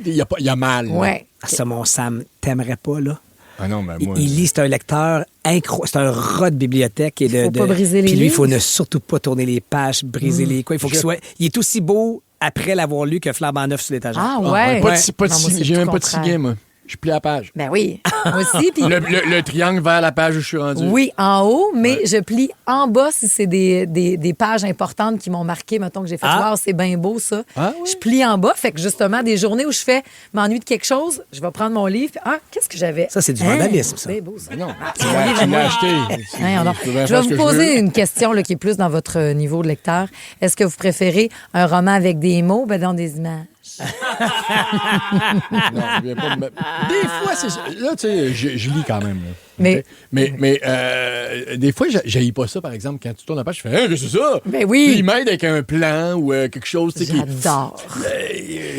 Il y a mal. Ouais. Ça, mon Sam, t'aimerais pas, là? Ah non, mais moi... Il lit, c'est un lecteur incroyable. C'est un rat de bibliothèque. Il faut pas briser les livres. Puis lui, il faut ne surtout pas tourner les pages, briser les... Quoi. Il faut qu'il soit... Il est aussi beau après l'avoir lu que flambant neuf sur l'étagère. Ah ouais? J'ai même pas de ciguet, moi. Je plie la page. Ben oui, moi aussi. Puis... Le triangle vers la page où je suis rendu. Oui, en haut, mais je plie en bas si c'est des pages importantes qui m'ont marqué. Mettons que j'ai fait wow, c'est bien beau, ça. Ah, oui. Je plie en bas. Fait que justement, des journées où je m'ennuie de quelque chose, je vais prendre mon livre. Qu'est-ce que j'avais? Ça, c'est du vandalisme, ça. C'est beau, ça. Non, tu l'as acheté. Je vais vous poser une question là, qui est plus dans votre niveau de lecteur. Est-ce que vous préférez un roman avec des mots, dans des images? Non, je viens pas de Des fois, c'est ça. Là, tu sais, je lis quand même. Là. Mais des fois, j'haïs pas ça, par exemple. Quand tu tournes la page, je fais c'est ça! Ben oui! Il m'aide avec un plan ou quelque chose. J'adore!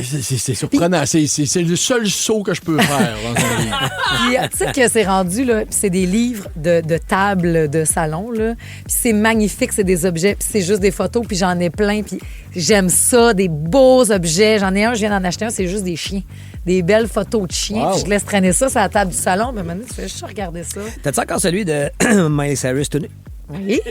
C'est surprenant. C'est le seul saut que je peux faire dans un livre. Puis, tu sais que c'est rendu, là, puis c'est des livres de table de salon, là. Puis c'est magnifique, c'est des objets, puis c'est juste des photos, puis j'en ai plein, puis j'aime ça, des beaux objets. J'en ai un, je viens d'en acheter un, c'est juste des chiens. Des belles photos de chiens. Wow. Puis je laisse traîner ça sur la table du salon. Mais maintenant, tu fais juste regarder ça. T'as-tu encore celui de Miley Cyrus tenu? Oui.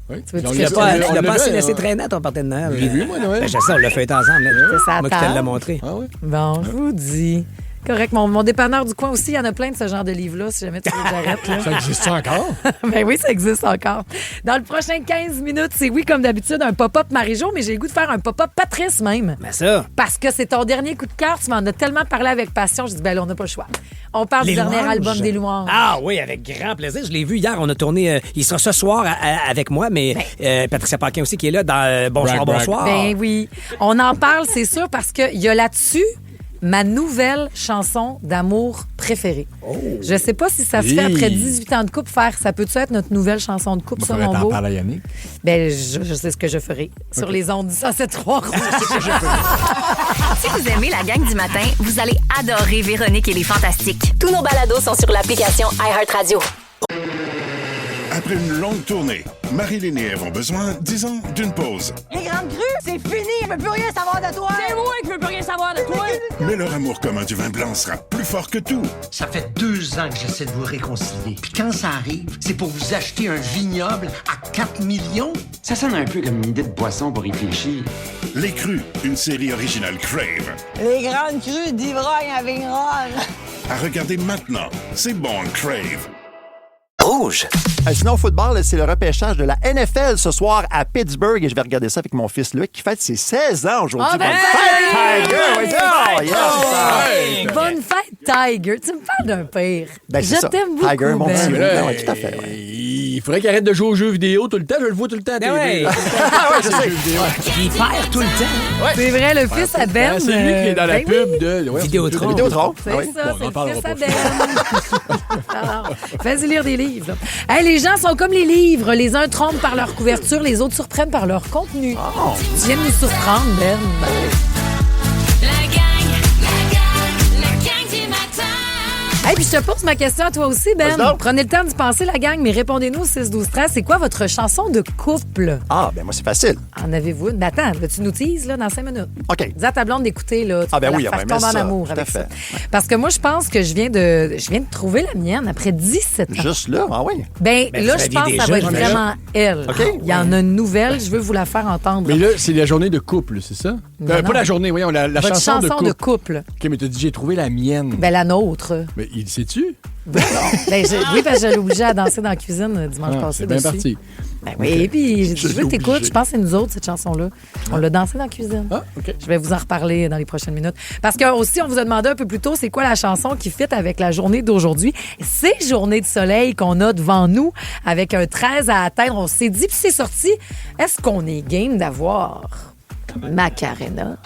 Tu l'as pas assez laissé traîner à ton partenaire. J'ai vu, moi, Noël. Ben, je sais, on l'a fait ensemble. C'est ça. Moi qui te l'ai montré. Ah oui? Bon, je vous dis. Correct. Mon dépanneur du coin aussi, il y en a plein de ce genre de livres-là, si jamais tu veux que j'arrête. Là. Ça existe encore? Ben oui, ça existe encore. Dans le prochain 15 minutes, c'est comme d'habitude, un pop-up Marie-Jo, mais j'ai le goût de faire un pop-up Patrice même. Ben ça. Parce que c'est ton dernier coup de cœur. Tu m'en as tellement parlé avec passion. Je dis, ben là, on n'a pas le choix. On parle du dernier album des Louanges. Ah oui, avec grand plaisir. Je l'ai vu hier. On a tourné. Il sera ce soir avec moi, mais Patricia Paquin aussi qui est là dans Bonsoir, bonsoir. Ben oui. On en parle, c'est sûr, parce qu'il y a là-dessus ma nouvelle chanson d'amour préférée. Oh. Je sais pas si ça se fait après 18 ans de couple faire. Ça peut-tu être notre nouvelle chanson de couple, ça, mon beau? Parle à Yannick. Ben, je sais ce que je ferai. Sur les ondes du 107.3. Si vous aimez la gang du matin, vous allez adorer Véronique et les Fantastiques. Tous nos balados sont sur l'application iHeartRadio. Après une longue tournée, Marilyn et Eve ont besoin, disons, d'une pause. Les grandes crues, c'est fini, je veux plus rien savoir de toi. C'est moi qui veux plus rien savoir de toi. Mais leur amour commun du vin blanc sera plus fort que tout. Ça fait 2 ans que j'essaie de vous réconcilier. Puis quand ça arrive, c'est pour vous acheter un vignoble à 4 millions. Ça sonne un peu comme une idée de boisson pour réfléchir. Les Crus, une série originale Crave. Les grandes crues d'ivrogne à Vigneronne. À regarder maintenant, c'est bon Crave. Rouge. Sinon, au football, c'est le repêchage de la NFL ce soir à Pittsburgh et je vais regarder ça avec mon fils Luc qui fête ses 16 ans aujourd'hui. Ah, ben, Bonne fête, Tiger! Bonne fête, Tiger. Tu me parles d'un père. Ben, c'est je ça. t'aime beaucoup, Tiger, mon petit. Ben. Oui, tout à fait. Ouais. Il faudrait qu'il arrête de jouer aux jeux vidéo tout le temps. Je le vois tout le temps à TV. ouais. Je sais. Il perd tout le temps. C'est vrai, le fils à Ben. C'est lui qui est dans la ben pub oui. de Vidéotron. Vidéotron. C'est Ah oui. ça, Bon, on en c'est le parlera fils pas. à Ben. Alors, fais-y lire des livres. là. Hey, les gens sont comme les livres. Les uns trompent par leur couverture, les autres surprennent par leur contenu. Tu viens de nous surprendre, Ben. La gang du matin. Hey, puis je te pose ma question à toi aussi, Ben. Vas-y donc. Prenez le temps d'y penser, la gang, mais répondez-nous au 6-12-13. C'est quoi votre chanson de couple? Ah, ben moi, c'est facile. En avez-vous une? Ben attends, tu nous teases là, dans 5 minutes. OK. Dis à ta blonde d'écouter, là. Tu Ah, ben vas oui, la on va faire mettre tomber en ça. amour Tout à avec fait. ça. Parce que moi, je pense que je viens de trouver la mienne après 17 ans. Juste là, ah oui. Ben, Ben, là, vous je aviez pense que ça déjà, va être j'imagine. vraiment elle. OK. Il y en a une nouvelle, je veux vous la faire entendre. Mais là, c'est la journée de couple, c'est ça? Non, Pas non. la journée, voyons, la Votre chanson de couple. couple. OK, mais t'as dit, j'ai trouvé la mienne. Ben, la nôtre. Mais il sait-tu? Ben, oui, parce que je l'ai obligée à danser dans la cuisine dimanche passé. C'est bien dessus. parti. Ben oui, puis je veux que l'ai t'écoutes. obligée. Je pense que c'est nous autres, cette chanson-là. On l'a dansée dans la cuisine. Ah, OK. Je vais vous en reparler dans les prochaines minutes. Parce que aussi, on vous a demandé un peu plus tôt, c'est quoi la chanson qui fit avec la journée d'aujourd'hui. Ces journées de soleil qu'on a devant nous, avec un 13 à atteindre, on s'est dit, puis c'est sorti, est-ce qu'on est game d'avoir Macarena?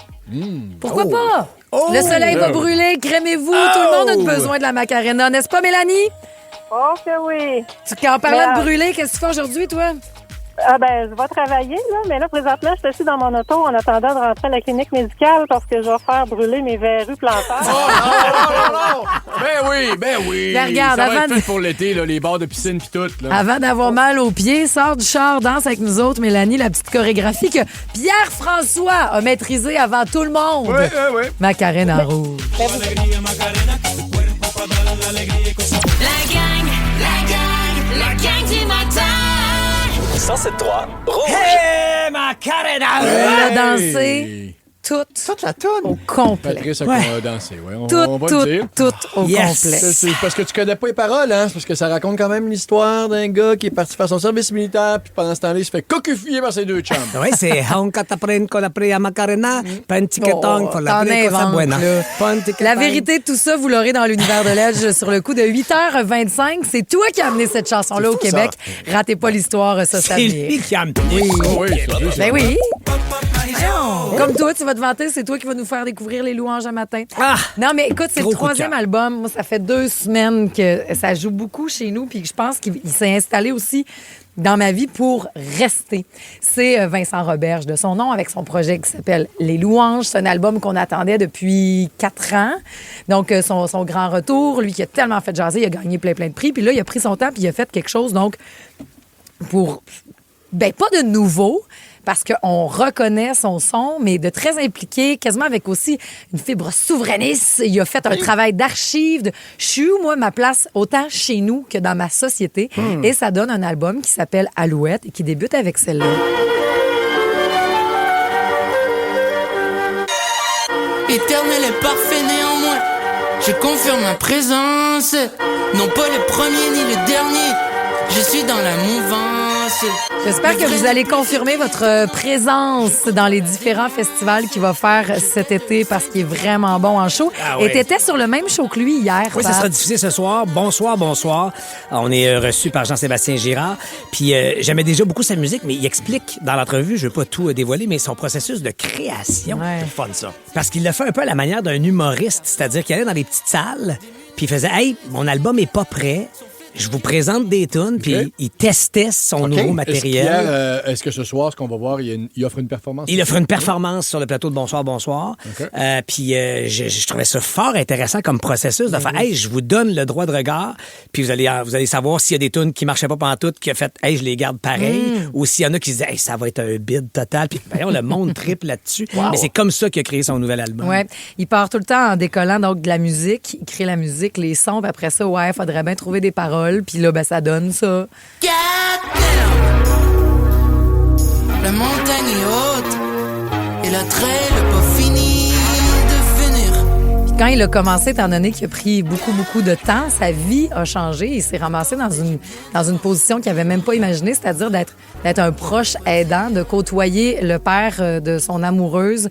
Pourquoi pas? Le soleil va brûler, crémez-vous. Tout le monde a besoin de la Macarena, n'est-ce pas, Mélanie? Oh que oui. En parlant Mais, de brûler, qu'est-ce que tu fais aujourd'hui, toi? Ah ben, je vais travailler, là, mais là, présentement, je suis assis dans mon auto en attendant de rentrer à la clinique médicale parce que je vais faire brûler mes verrues plantaires. Ben oui. Ben, regarde, ça va avant être fait pour l'été, là, les bars de piscine puis tout. Là. Avant d'avoir mal aux pieds, sors du char, danse avec nous autres, Mélanie, la petite chorégraphie que Pierre-François a maîtrisée avant tout le monde. Oui. Macarena en rouge. La gang du matin. 107.3 Rouge. Hey, Macarena! Elle a dansé toute la toune. au complet. Patrice a dansé, ouais. On va le dire. Tout au Yes. complet. C'est parce que tu connais pas les paroles, hein? C'est parce que ça raconte quand même l'histoire d'un gars qui est parti faire son service militaire, puis pendant ce temps-là, il se fait cocufier par ses deux chums. Oui, c'est Haon Katapren Kolapria Macarena, Pantiketong, for la T'en inventes, buena. là. La vérité de tout ça, vous l'aurez dans l'univers de l'Edge sur le coup de 8h25. C'est toi qui as amené cette chanson-là au Québec. Ratez pas l'histoire, ça C'est vient. lui qui a amené. Ben oui. Comme toi, tu vas te vanter, c'est toi qui vas nous faire découvrir les louanges un matin. Ah! Non, mais écoute, c'est le Gros coup de 3e cœur. album. Moi, ça fait 2 semaines que ça joue beaucoup chez nous, puis je pense qu'il s'est installé aussi dans ma vie pour rester. C'est Vincent Roberge, de son nom, avec son projet qui s'appelle Les Louanges. C'est un album qu'on attendait depuis 4 ans. Donc, son grand retour, lui qui a tellement fait jaser, il a gagné plein de prix. Puis là, il a pris son temps, puis il a fait quelque chose, donc, pour... Ben, pas de nouveau, parce qu'on reconnaît son son, mais de très impliqué, quasiment avec aussi une fibre souverainiste. Il a fait un travail d'archive. Je suis où, moi, ma place, autant chez nous que dans ma société. Et ça donne un album qui s'appelle Alouette et qui débute avec celle-là. Éternel et parfait néanmoins, je confirme ma présence. Non pas le premier ni le dernier, je suis dans la mouvance. J'espère que vous allez confirmer votre présence dans les différents festivals qu'il va faire cet été parce qu'il est vraiment bon en show. Ah Et ouais. t'étais sur le même show que lui hier. Oui, ça Pat. sera diffusé ce soir. Bonsoir. On est reçu par Jean-Sébastien Girard. Puis j'aimais déjà beaucoup sa musique, mais il explique dans l'entrevue, je veux pas tout dévoiler, mais son processus de création. Ouais. C'est fun, ça. Parce qu'il l'a fait un peu à la manière d'un humoriste, c'est-à-dire qu'il allait dans les petites salles, puis il faisait « Hey, mon album est pas prêt. Je vous présente des tunes, puis il testait son nouveau matériel. Est-ce que ce soir, ce qu'on va voir, il offre une performance? Il offre une performance sur le plateau de Bonsoir, Bonsoir. Puis je trouvais ça fort intéressant comme processus de faire, hey, je vous donne le droit de regard, puis vous allez savoir s'il y a des tunes qui marchaient pas pantoute, qui a fait, hey, je les garde pareil, ou s'il y en a qui se disaient, hey, ça va être un bid total, puis le monde triple là-dessus. Wow. Mais c'est comme ça qu'il a créé son nouvel album. Ouais, il part tout le temps en décollant donc de la musique, il crée la musique, les sons, puis après ça, faudrait bien trouver des paroles, puis là, ça donne ça. La montagne est haute et la trail n'est pas finie de finir. Puis quand il a commencé, étant donné qu'il a pris beaucoup de temps, sa vie a changé. Il s'est ramassé dans une position qu'il n'avait même pas imaginée, c'est-à-dire d'être un proche aidant, de côtoyer le père de son amoureuse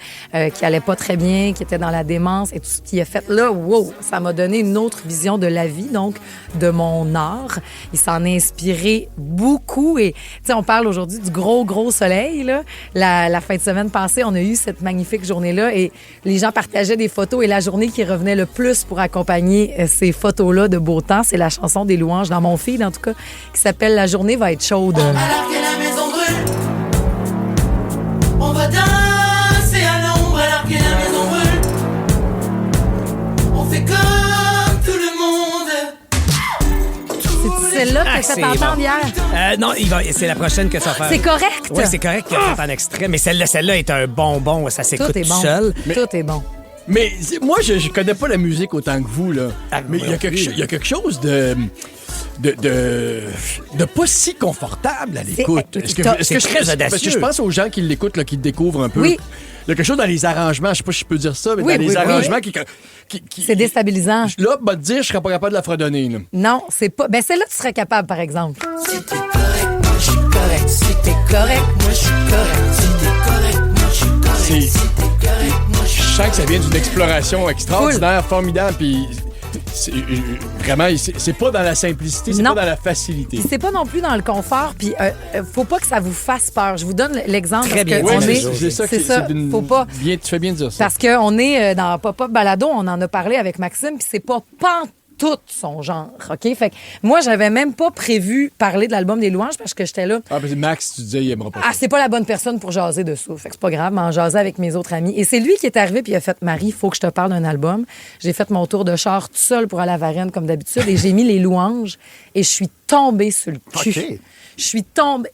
qui allait pas très bien, qui était dans la démence et tout ce qu'il a fait là, wow, ça m'a donné une autre vision de la vie, donc de mon art. Il s'en est inspiré beaucoup et tu sais, on parle aujourd'hui du gros soleil là. La fin de semaine passée, on a eu cette magnifique journée-là et les gens partageaient des photos et la journée qui revenait le plus pour accompagner ces photos-là de beau temps, c'est la chanson des louanges dans mon feed en tout cas, qui s'appelle La journée va être chaude. Alors que la maison brûle, on va danser à l'ombre alors que la maison brûle. On fait comme tout le monde. C'est celle-là que ça t'entend hier? Non, c'est la prochaine que ça va faire. C'est correct? Oui, c'est correct qu'il a fait en extrait, mais celle-là est un bonbon, ça s'écoute tout seul. Tout est bon. Mais moi, je connais pas la musique autant que vous, là. Mais il y a quelque chose de pas si confortable à l'écoute. Est-ce que je très audacieux. Parce que je pense aux gens qui l'écoutent, là, qui le découvrent un peu. Oui. Il y a quelque chose dans les arrangements, je sais pas si je peux dire ça, mais dans les arrangements qui c'est déstabilisant. Là, te dire, je serais pas capable de la fredonner. Là. Non, c'est pas. Ben celle-là, tu serais capable, par exemple. Si t'es correct, moi je suis correct. Si t'es correct, moi je suis correct. Si t'es correct, moi je suis correct. Si t'es correct, moi je suis correct. Je sens que ça vient d'une exploration extraordinaire, formidable, puis vraiment, c'est pas dans la simplicité, c'est pas dans la facilité. C'est pas non plus dans le confort, puis faut pas que ça vous fasse peur. Je vous donne l'exemple. Très bien. C'est ça. Faut pas. Bien, tu fais bien de dire ça. Parce qu'on est dans Pop-Up Balado, on en a parlé avec Maxime, puis c'est pas tout son genre, OK? Fait que moi, j'avais même pas prévu parler de l'album des louanges parce que j'étais là. Ah, parce que Max, tu disais, il aimera pas ça. Ah, c'est pas la bonne personne pour jaser dessous. Fait que c'est pas grave, m'en jaser avec mes autres amis. Et c'est lui qui est arrivé puis il a fait, Marie, il faut que je te parle d'un album. J'ai fait mon tour de char tout seul pour aller à Varennes comme d'habitude et j'ai mis les louanges et je suis tombée sur le cul. OK. Je suis tombée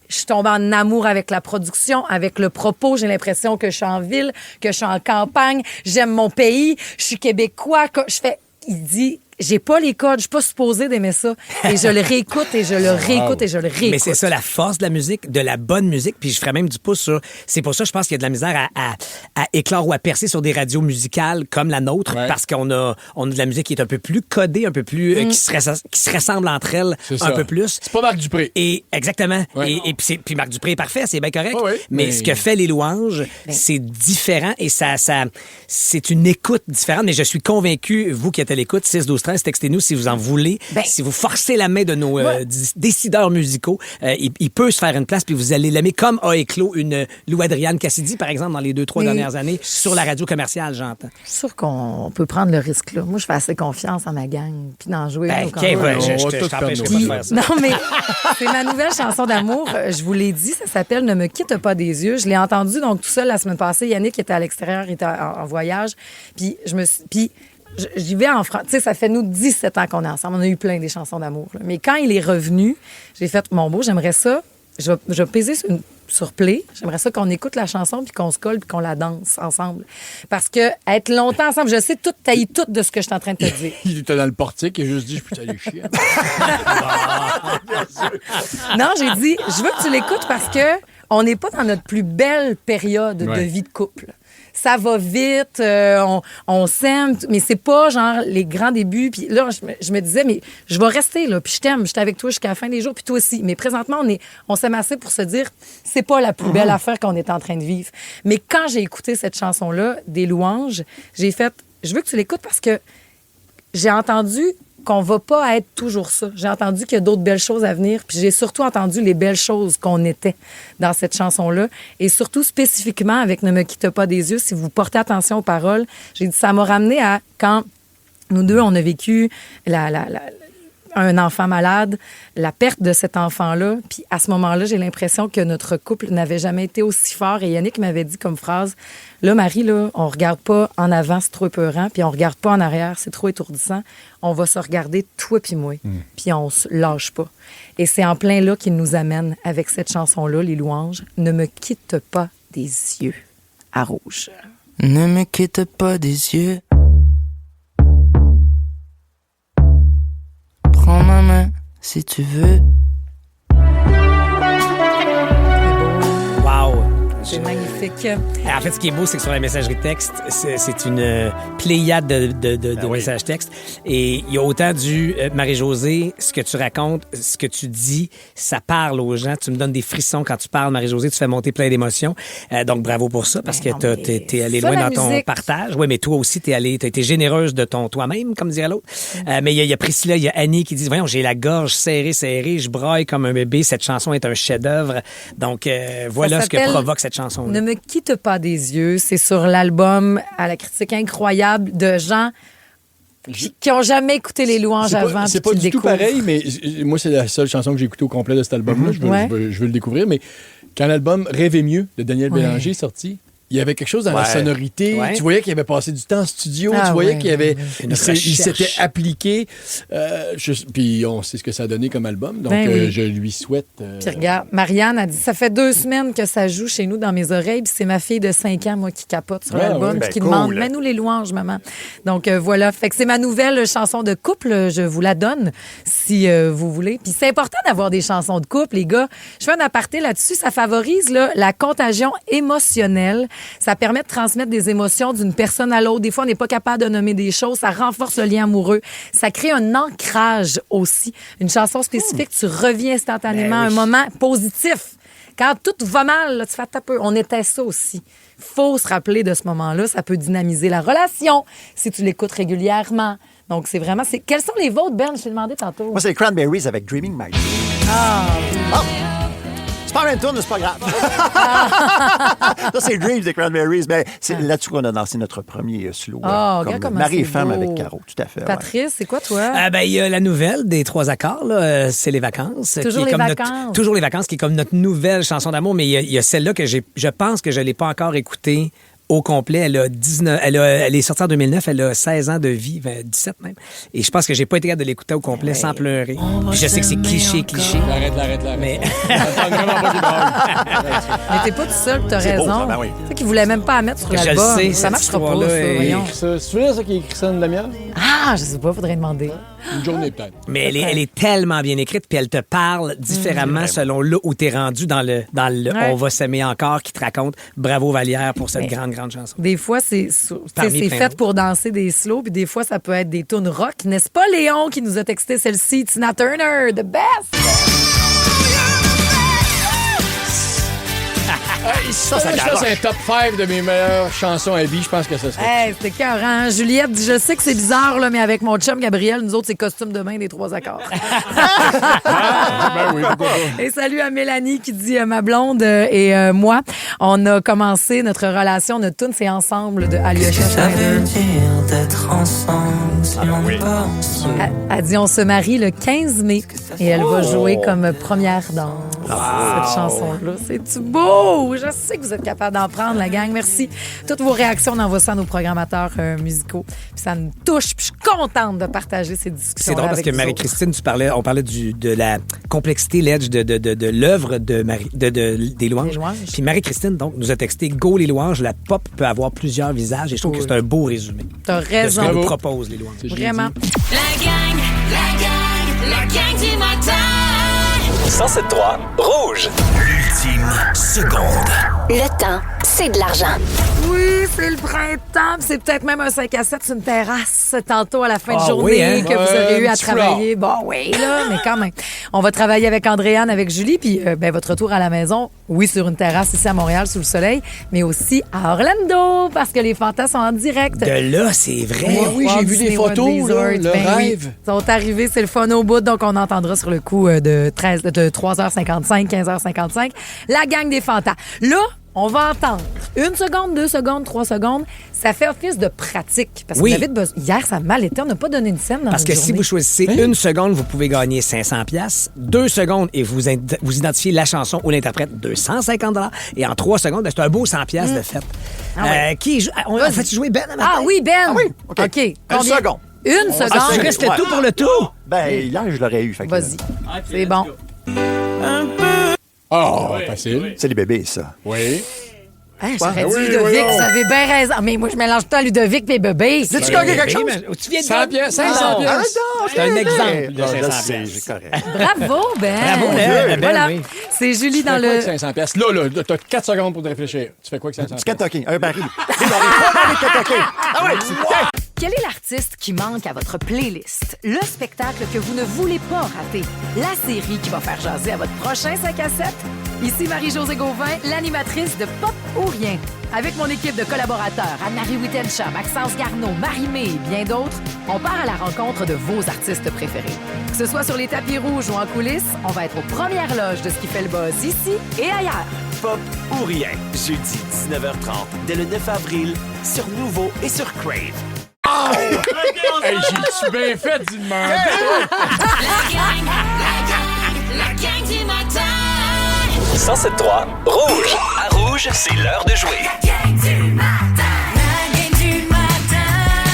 en amour avec la production, avec le propos. J'ai l'impression que je suis en ville, que je suis en campagne. J'aime mon pays. Je suis québécois. Il dit, j'ai pas les codes, je suis pas supposée d'aimer ça. Et je le réécoute et je le réécoute et je le réécoute. Mais c'est ça la force de la musique, de la bonne musique. Puis je ferais même du pouce sur. C'est pour ça, je pense qu'il y a de la misère à éclore ou à percer sur des radios musicales comme la nôtre, parce qu'on a de la musique qui est un peu plus codée, un peu plus qui se ressemble entre elles un peu plus. C'est pas Marc Dupré. Et exactement. Ouais. Et puis Marc Dupré est parfait, c'est bien correct. Oui, mais ce que fait les louanges, c'est différent et ça c'est une écoute différente. Mais je suis convaincu, vous qui êtes à l'écoute, 6-12-13, textez-nous si vous en voulez. Si vous forcez la main de nos décideurs musicaux, il peut se faire une place puis vous allez l'aimer comme a éclos une Lou-Adrienne Cassidy, par exemple, dans les 2-3 dernières années, sur la radio commerciale, j'entends. Je suis sûre qu'on peut prendre le risque, là. Moi, je fais assez confiance en ma gang puis d'en jouer. Je t'empêcherai pas de faire ça. Non, mais c'est ma nouvelle chanson d'amour. Je vous l'ai dit, ça s'appelle « Ne me quitte pas des yeux ». Je l'ai entendue donc tout seul la semaine passée. Yannick était à l'extérieur, il était en voyage. Puis j'y vais en France. Tu sais, ça fait nous 17 ans qu'on est ensemble. On a eu plein des chansons d'amour. Là. Mais quand il est revenu, j'ai fait « Mon beau, j'aimerais ça. Je vais peser sur play. J'aimerais ça qu'on écoute la chanson puis qu'on se colle puis qu'on la danse ensemble. Parce que être longtemps ensemble, je sais tout, taillis tout de ce que je suis en train de te dire. Il était dans le portique et juste dit, je peux t'aller chier. Non, j'ai dit, je veux que tu l'écoutes parce que on n'est pas dans notre plus belle période de vie de couple. Ça va vite, on s'aime, mais c'est pas genre les grands débuts. Puis là, je me disais, mais je vais rester là, puis je t'aime, j'étais avec toi jusqu'à la fin des jours, puis toi aussi. Mais présentement, on s'aime assez pour se dire, c'est pas la plus belle affaire qu'on est en train de vivre. Mais quand j'ai écouté cette chanson-là, des louanges, j'ai fait, je veux que tu l'écoutes parce que j'ai entendu qu'on va pas être toujours ça. J'ai entendu qu'il y a d'autres belles choses à venir, puis j'ai surtout entendu les belles choses qu'on était dans cette chanson-là, et surtout spécifiquement avec « Ne me quitte pas des yeux », si vous portez attention aux paroles, j'ai dit ça m'a ramené à quand nous deux, on a vécu un enfant malade, la perte de cet enfant-là. Puis à ce moment-là, j'ai l'impression que notre couple n'avait jamais été aussi fort. Et Yannick m'avait dit comme phrase, là, Marie, là, on regarde pas en avant, c'est trop épeurant, puis on regarde pas en arrière, c'est trop étourdissant. On va se regarder, toi puis moi, puis on se lâche pas. Et c'est en plein là qu'il nous amène avec cette chanson-là, Les Louanges. Ne me quitte pas des yeux à Rouge. Ne me quitte pas des yeux. Prends ma main si tu veux. Wow! C'est magnifique. En fait, ce qui est beau, c'est que sur la messagerie texte, c'est une pléiade de messages textes. Et il y a autant du Marie-Josée, ce que tu racontes, ce que tu dis, ça parle aux gens. Tu me donnes des frissons quand tu parles, Marie-Josée. Tu fais monter plein d'émotions. Donc, bravo pour ça, parce que t'es allé loin dans ton partage. Oui, mais toi aussi, t'as été généreuse de ton toi-même, comme dirait l'autre. Mais il y a Priscilla, il y a Annie qui dit, voyons, j'ai la gorge serrée, je braille comme un bébé. Cette chanson est un chef-d'œuvre. Donc, voilà ce que provoque cette chanson. Ne me quitte pas des yeux. C'est sur l'album à la critique incroyable de gens qui n'ont jamais écouté Les Louanges avant. C'est pas du tout pareil, mais moi, c'est la seule chanson que j'ai écoutée au complet de cet album-là. Je veux le découvrir, mais quand l'album Rêver mieux de Daniel Bélanger est sorti, il y avait quelque chose dans la sonorité. Ouais. Tu voyais qu'il avait passé du temps en studio. Tu voyais qu'il avait, il s'était appliqué. Puis on sait ce que ça a donné comme album. Donc, je lui souhaite... Puis regarde, Marianne a dit, ça fait 2 semaines que ça joue chez nous dans mes oreilles. Puis c'est ma fille de 5 ans, moi, qui capote sur l'album. Puis qui demande, mets-nous les louanges, maman. Donc, voilà. Fait que c'est ma nouvelle chanson de couple. Je vous la donne, si vous voulez. Puis c'est important d'avoir des chansons de couple, les gars. Je fais un aparté là-dessus. Ça favorise la contagion émotionnelle. Ça permet de transmettre des émotions d'une personne à l'autre. Des fois, on n'est pas capable de nommer des choses. Ça renforce le lien amoureux. Ça crée un ancrage aussi. Une chanson spécifique, tu reviens instantanément à un moment positif. Quand tout va mal, là, tu fais un peu. On était ça aussi. Faut se rappeler de ce moment-là. Ça peut dynamiser la relation si tu l'écoutes régulièrement. Donc, c'est vraiment... Quels sont les vôtres, Ben? Je t'ai demandé tantôt. Moi, c'est les Cranberries avec Dreaming My Dream. C'est pas un tourne, c'est pas grave. Ça, c'est Dreams des Cranberries. Ben, c'est là-dessus qu'on a dansé notre premier slow. Comme Marie et femme avec Caro, tout à fait. Patrice, c'est quoi, toi? Il y a la nouvelle des 3 accords, là, c'est Les Vacances. Toujours les vacances. Toujours Les Vacances, qui est comme notre nouvelle chanson d'amour. Mais il y a celle-là que je pense que je ne l'ai pas encore écoutée au complet. Elle est sortie en 2009, elle a 16 ans de vie, 17 même. Et je pense que j'ai pas été capable de l'écouter au complet sans pleurer. Puis je sais que c'est cliché. Arrête. Mais mais t'es pas tout seul, t'as raison. Beau, Tu sais qu'il voulait même pas la mettre sur l'album. Je sais, ça marchera pas, ça, voyons. C'est vrai, ça, qui a écrit ça de la mienne? Ah, je sais pas, faudrait demander. Une journée, peut-être. Mais elle est tellement bien écrite, puis elle te parle différemment selon là où t'es rendu dans le On va s'aimer encore, qui te raconte. Bravo, Vallière, pour cette grande chanson. Des fois, c'est fait pour danser des slows, puis des fois, ça peut être des tunes rock. N'est-ce pas, Léon, qui nous a texté celle-ci? Tina Turner, the best! Ça c'est un top 5 de mes meilleures chansons à vie. Je pense que ça serait. C'était écœurant. Juliette dit, je sais que c'est bizarre, là, mais avec mon chum Gabriel, nous autres, c'est costume de bain des 3 accords. Oui, et salut à Mélanie qui dit, ma blonde et moi, on a commencé notre relation, notre tune, c'est Ensemble de Alyosha Schneider. Ça veut dire d'être ensemble si on n'est pas ensemble. Elle dit, on se marie le 15 mai et elle va jouer comme première danse. Cette chanson-là, c'est-tu beau? Je sais que vous êtes capable d'en prendre, la gang. Merci. Toutes vos réactions, on envoie ça à nos programmateurs musicaux. Puis ça me touche. Puis je suis contente de partager ces discussions. C'est drôle parce que Marie-Christine, on parlait de la complexité, l'edge de l'œuvre des louanges. Puis Marie-Christine, donc, nous a texté Go les louanges. La pop peut avoir plusieurs visages. Et je trouve que c'est un beau résumé. T'as raison. De ce que nous propose les louanges. Vraiment. La gang du matin. 107.3 Rouge. L'ultime seconde. Le temps, c'est de l'argent. Oui, c'est le printemps. C'est peut-être même un 5 à 7 sur une terrasse tantôt à la fin de journée que vous aurez eu à travailler. Bon, oui, là, mais quand même. On va travailler avec Andréane, avec Julie, puis votre retour à la maison, oui, sur une terrasse ici à Montréal, sous le soleil, mais aussi à Orlando, parce que les fantas sont en direct. De là, c'est vrai. Oui, j'ai vu des photos, là, le rêve. Oui, ils sont arrivés, c'est le fun au bout, donc on entendra sur le coup de 3h55, 15h55, la gang des fantas. Là, On va entendre 1 seconde, 2 secondes, 3 secondes. Ça fait office de pratique. Parce que Oui. David, hier, ça a mal été. On n'a pas donné une scène dans Parce que notre si journée. vous choisissez 1 seconde, vous pouvez gagner 500 $. 2 secondes et vous identifiez la chanson ou l'interprète, 250 $. Et en 3 secondes, ben, c'est un beau 100 $ de fait. Ah ouais. Qui joue? On a fait jouer Ben à matin? Ah oui, Ben! Ah oui, OK. OK. 1 Combien? seconde. 1 seconde. Ah, tu restes le tout pour le tout? Ben, hier, je l'aurais eu. Fait que- Vas-y. C'est bon. Oh, facile. C'est les bébés, ça. Oui. Hein, j'aurais dit Oui, Ludovic, oui, vous avez bien raison. Mais moi, je mélange tout à Ludovic et bébé. As-tu gagné quelque chose? Tu viens de 100 pièces, 500 Ah, pièces. non, C'est un exemple de Non, je 500 sais, pièces. c'est correct. Bravo, Ben. Bravo, Ben, Voilà. oui. C'est Julie Tu dans fais quoi avec le... 500 pièces? Là, t'as 4 secondes pour te réfléchir. Tu fais quoi avec 500 Du pièces? Kentucky, un baril. Un baril. Pas dans les Kentucky. Ah ouais, c'est Quel est l'artiste qui manque à votre playlist? Le spectacle que vous ne voulez pas rater? La série qui va faire jaser à votre prochain 5 à 7? Ici Marie-Josée Gauvin, l'animatrice de Pop ou Rien. Avec mon équipe de collaborateurs, Anne-Marie Wittenshaw, Maxence Garneau, Marie-Mé et bien d'autres, on part à la rencontre de vos artistes préférés. Que ce soit sur les tapis rouges ou en coulisses, on va être aux premières loges de ce qui fait le buzz ici et ailleurs. Pop ou rien, jeudi 19h30, dès le 9 avril, sur Nouveau et sur Crave. Hey, j'ai-tu bien fait d'y demander? La gang du matin. 107.3, Rouge. À Rouge, c'est l'heure de jouer. La gang du matin. La gang du matin.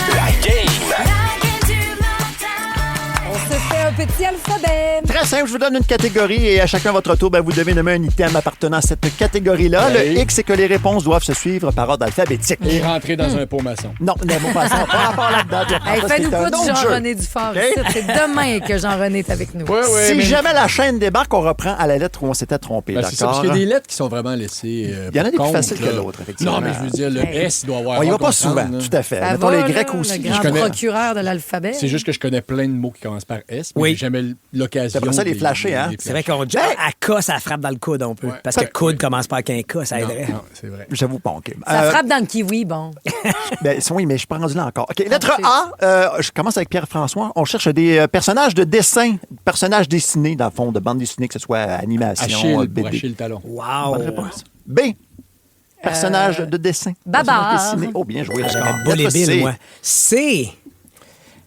La game. La gang du matin. On se fait un petit alphabet. Très simple, je vous donne une catégorie et à chacun votre tour, ben, vous devez nommer un item appartenant à cette catégorie-là. Oui. Le X, c'est que les réponses doivent se suivre par ordre alphabétique. Et rentrer dans un pot maçon. Non, ne pas ça. Pas rapport là-dedans. Hey, Ça, fais-nous c'est pas un du autre jeu. Jean-René Dufort. OK? ici. C'est demain que Jean-René est avec nous. Oui, oui. Si mais- jamais la chaîne débarque, on reprend à la lettre où on s'était trompé, Ben, c'est ça, parce d'accord? qu'il y a des lettres qui sont vraiment laissées. Il y en a des plus contre, faciles que là. d'autres, effectivement. Non, mais je veux dire, le S doit avoir. On y va honte pas qu'on souvent, prenne, là. tout à fait. Ça Mettons va, les là, Grecs aussi. le grand connais- procureur de l'alphabet. C'est juste que je connais plein de mots qui commencent par S, mais Oui. j'ai jamais l'occasion. T'aimerais ça les de flasher, hein? C'est vrai qu'on dit à K, ça frappe dans le coude, on peut. Ouais. Parce que coude commence par qu'un K, ça Non, aiderait. non, c'est vrai. J'avoue pas, OK. Ça frappe dans le kiwi, bon. Ben, oui, mais je suis pas rendu là encore. OK, lettre Ok. A, je commence avec Pierre-François. On cherche des personnages de dessin, personnages dessinés, dans le fond, de bande dessinée, que ce soit animation, Achille, pour BD. Achille le talon. Wow! Bonne réponse. B, personnage de dessin. Babar. personnage dessiné. Oh, bien joué. J'avais d'accord. pas les Lettre billes, C. moi. C.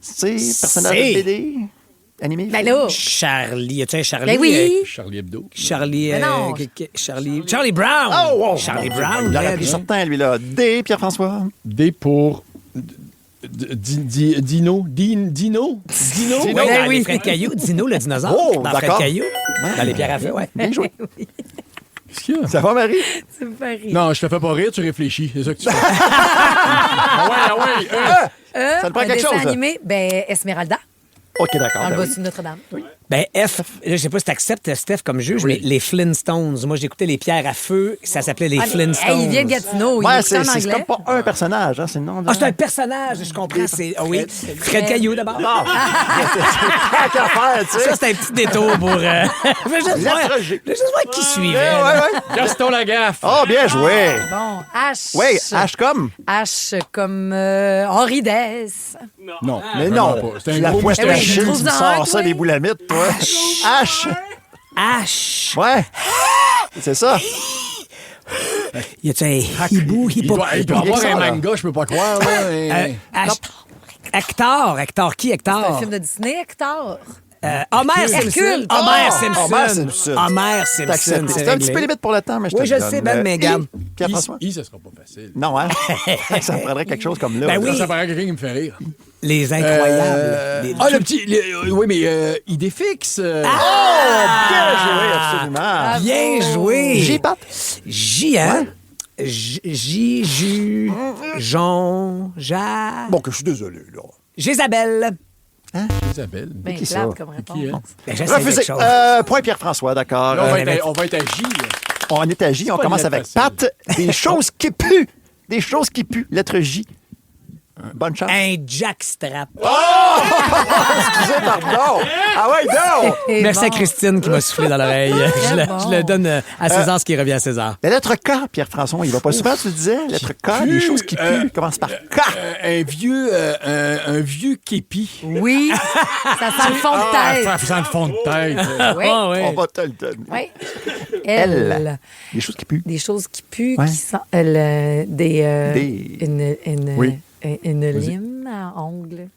C, personnage C. de BD, animé. Ben là, Charlie. Y a-tu un Charlie? ben oui. Charlie Hebdo. Charlie. Mais non. Charlie Brown. Oh, wow. Charlie Il Brown. aurait là, pris bien. certain, lui, là. D, Pierre-François. D pour. Dino. Dino? Oui, Ben dans oui. les Fred Caillou. Dino, le dinosaure. Oh, dans Fred d'accord. Caillou. Dans les pierres à feu, ouais. Bien joué. Qu'est-ce qu'il y a? Ça va, Marie? Tu me fais rire. Non, je te fais pas rire, tu réfléchis. C'est ça que tu fais. Ah ouais. Ça te prend un quelque dessin chose, ça. animé, ben Esmeralda, OK, d'accord. dans le ben oui. bossu de Notre-Dame. Ben F, je sais pas si t'acceptes, Steph, comme juge, mais les Flintstones. Moi, j'écoutais les pierres à feu, ça s'appelait les Ah, mais, Flintstones. hey, il vient de Gatineau, il Ouais, écoute en c'est anglais. comme pas un personnage, hein, c'est le nom de... Ah, c'est un personnage, je comprends. C'est, ah oui, Fred Caillou, d'abord. Bon, tant qu'à faire, tu sais. Ça, c'est un petit détour pour... je veux juste voir, Lettre je G. veux juste voir qui suivait. Ouais, là. ouais. Gaston Lagaffe. Oh, bien joué. Bon, H. Oui, H comme? H comme Henri Dess. Non. Mais vraiment non, pas. C'est tu la un gros pointe Eh oui, Achille, tu trouve-en me un, sors ça toi. des boulamites, toi. H. H. Ouais. C'est ça. Y a-tu un hibou, Il doit avoir ça, un là. manga, je peux pas croire. Là. Hector, qui C'est un Hector? film de Disney, Hector. Homer Hercule. Simpson. Oh, Homer Simpson. Homer Simpson. Homer C'est Simpson, accepté. c'est C'est un petit réglé. peu limite pour le temps, mais je te Oui, je le le sais, donne. Ben, mais regarde. Pierre-François? Ça sera pas facile. Non, hein? Ça prendrait quelque chose comme là. Ben là. oui. Ça paraît quelqu'un qui me fait rire. Les incroyables. Les- Ah, le petit. Oui, mais idée fixe. Oh, bien joué, absolument. Bien joué. J, Pat? J, hein? J, Ju, Jon, Ja. Bon, que je suis désolé, là. Jézabel. Isabelle. Ben, qui plate ça? comme réponse. Qui est? Ben, j'essaie Refusé. quelque chose. Point Pierre-François, d'accord. Là, on va être à J. On est à J, on pas commence une avec lettre facile. Pat. Des choses qui puent. Des choses qui puent. Lettre J. Bonne chance. Un jackstrap. Oh! Excusez, pardon. Ah ouais, non! Merci à Christine qui m'a soufflé dans l'oreille. Je le donne à César ce qui revient à César. La lettre K, Pierre-François, il va pas souvent, tu disais? Lettre K, des choses qui puent. Commence par K. Un vieux képi. Oui, ça sent le fond de tête. Ça sent le fond de tête. Oui. On va te le donner. Oui. Elle. Des choses qui puent. Des choses qui puent, Ouais. qui sentent... Une lime à ongles.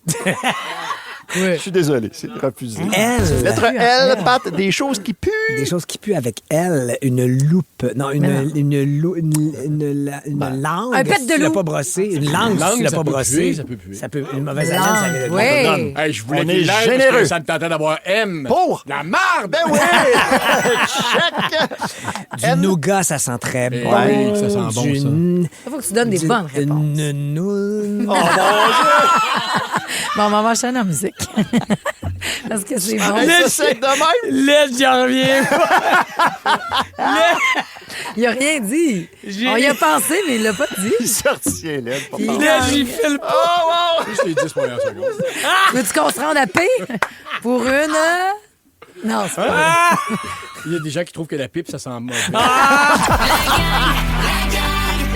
Je suis désolé, c'est refusé. Elle. Lettre L, Pat, des choses qui puent. Des choses qui puent avec elle. Une loupe. Non, une langue. Un pet de si tu l'as loup. pas brossé. Une langue, si tu l'as ça pas peut brossé. puer, ça peut puer. Ça peut, une mauvaise Langue, haleine, ça oui. donne. Hey, je voulais On est qu'il l'aide généreux. parce que ça me tentait d'avoir M. Pour La marde! Ben oui! Check! Du nougat, ça sent très bon. Ouais, ça sent bon, ça. Il faut que tu donnes des bonnes réponses. Une Oh mon Dieu! Bon, on va enchaîner en musique. Parce que c'est bon. Hey, ça sec de même? Là, j'en reviens. Il a rien dit. On y a pensé, mais il l'a pas dit. Il sortit l'aide. Là, j'y file pas. Oh, wow! Juste les 10 premières secondes. Veux-tu qu'on se rende à paix pour une... Non, c'est pas Il y a des gens qui trouvent que la pipe, ça sent mauvais.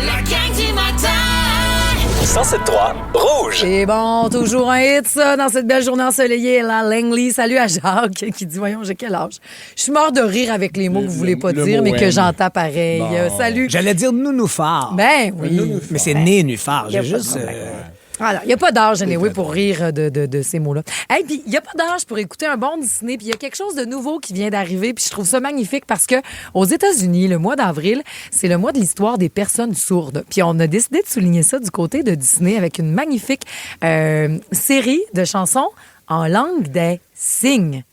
La gang du matin. 107.3 Rouge. C'est bon, toujours un hit, ça, dans cette belle journée ensoleillée. La Langley. Salut à Jacques qui dit, voyons, j'ai quel âge? Je suis mort de rire avec les mots que vous voulez pas le dire, mot mais que M. j'entends pareil. Bon. Salut. J'allais dire nounoufard. Ben oui. Mais c'est nénuphar. Y a J'ai pas de juste... Alors, il n'y a pas d'âge, anyway, pour rire de ces mots-là. Hey, puis il n'y a pas d'âge pour écouter un bon Disney. Puis il y a quelque chose de nouveau qui vient d'arriver. Puis je trouve ça magnifique parce que aux États-Unis, le mois d'avril, c'est le mois de l'histoire des personnes sourdes. Puis on a décidé de souligner ça du côté de Disney avec une magnifique série de chansons en langue des signes.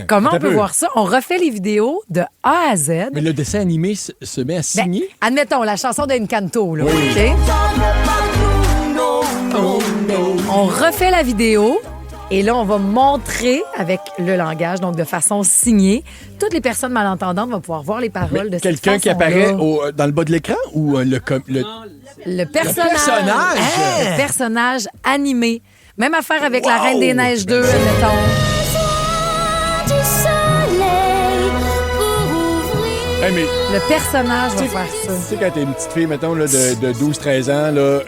Comment on peut voir ça? On refait les vidéos de A à Z. Mais le dessin animé se met à signer. Admettons, la chanson d'Encanto, là. Oui. OK? On refait la vidéo et là, on va montrer avec le langage, donc de façon signée. Toutes les personnes malentendantes vont pouvoir voir les paroles de cette Quelqu'un qui façon-là. apparaît dans le bas de l'écran ou Le personnage. Le personnage. Le personnage animé. Même affaire avec la Reine des Neiges 2, admettons. Hey, mais Le personnage va faire ça. tu sais, quand t'es une petite fille, mettons, là, de 12-13 ans, là,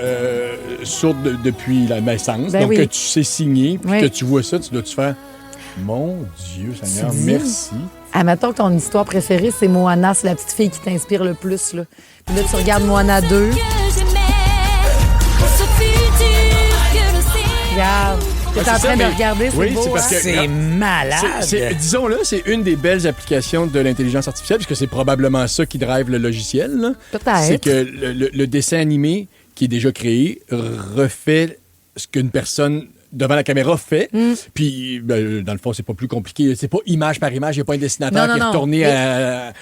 sourde depuis la naissance, Ben donc oui. que tu sais signer, puis Oui. que tu vois ça, tu dois-tu faire « Mon Dieu, Seigneur, Tu dis- merci. » Admettons que ton histoire préférée, c'est Moana, c'est la petite fille qui t'inspire le plus. Là. Puis là, tu regardes Moana 2. Regarde. Tu es Ouais, en c'est train ça, de mais- regarder, c'est oui, beau. c'est parce hein? que- C'est malade. Disons-le, c'est une des belles applications de l'intelligence artificielle, puisque c'est probablement ça qui drive le logiciel. là. Peut-être. C'est que le dessin animé qui est déjà créé refait ce qu'une personne devant la caméra fait. Puis, ben, dans le fond, c'est pas plus compliqué. C'est pas image par image. Il n'y a pas un dessinateur Non, qui est non, non. retourné Mais- à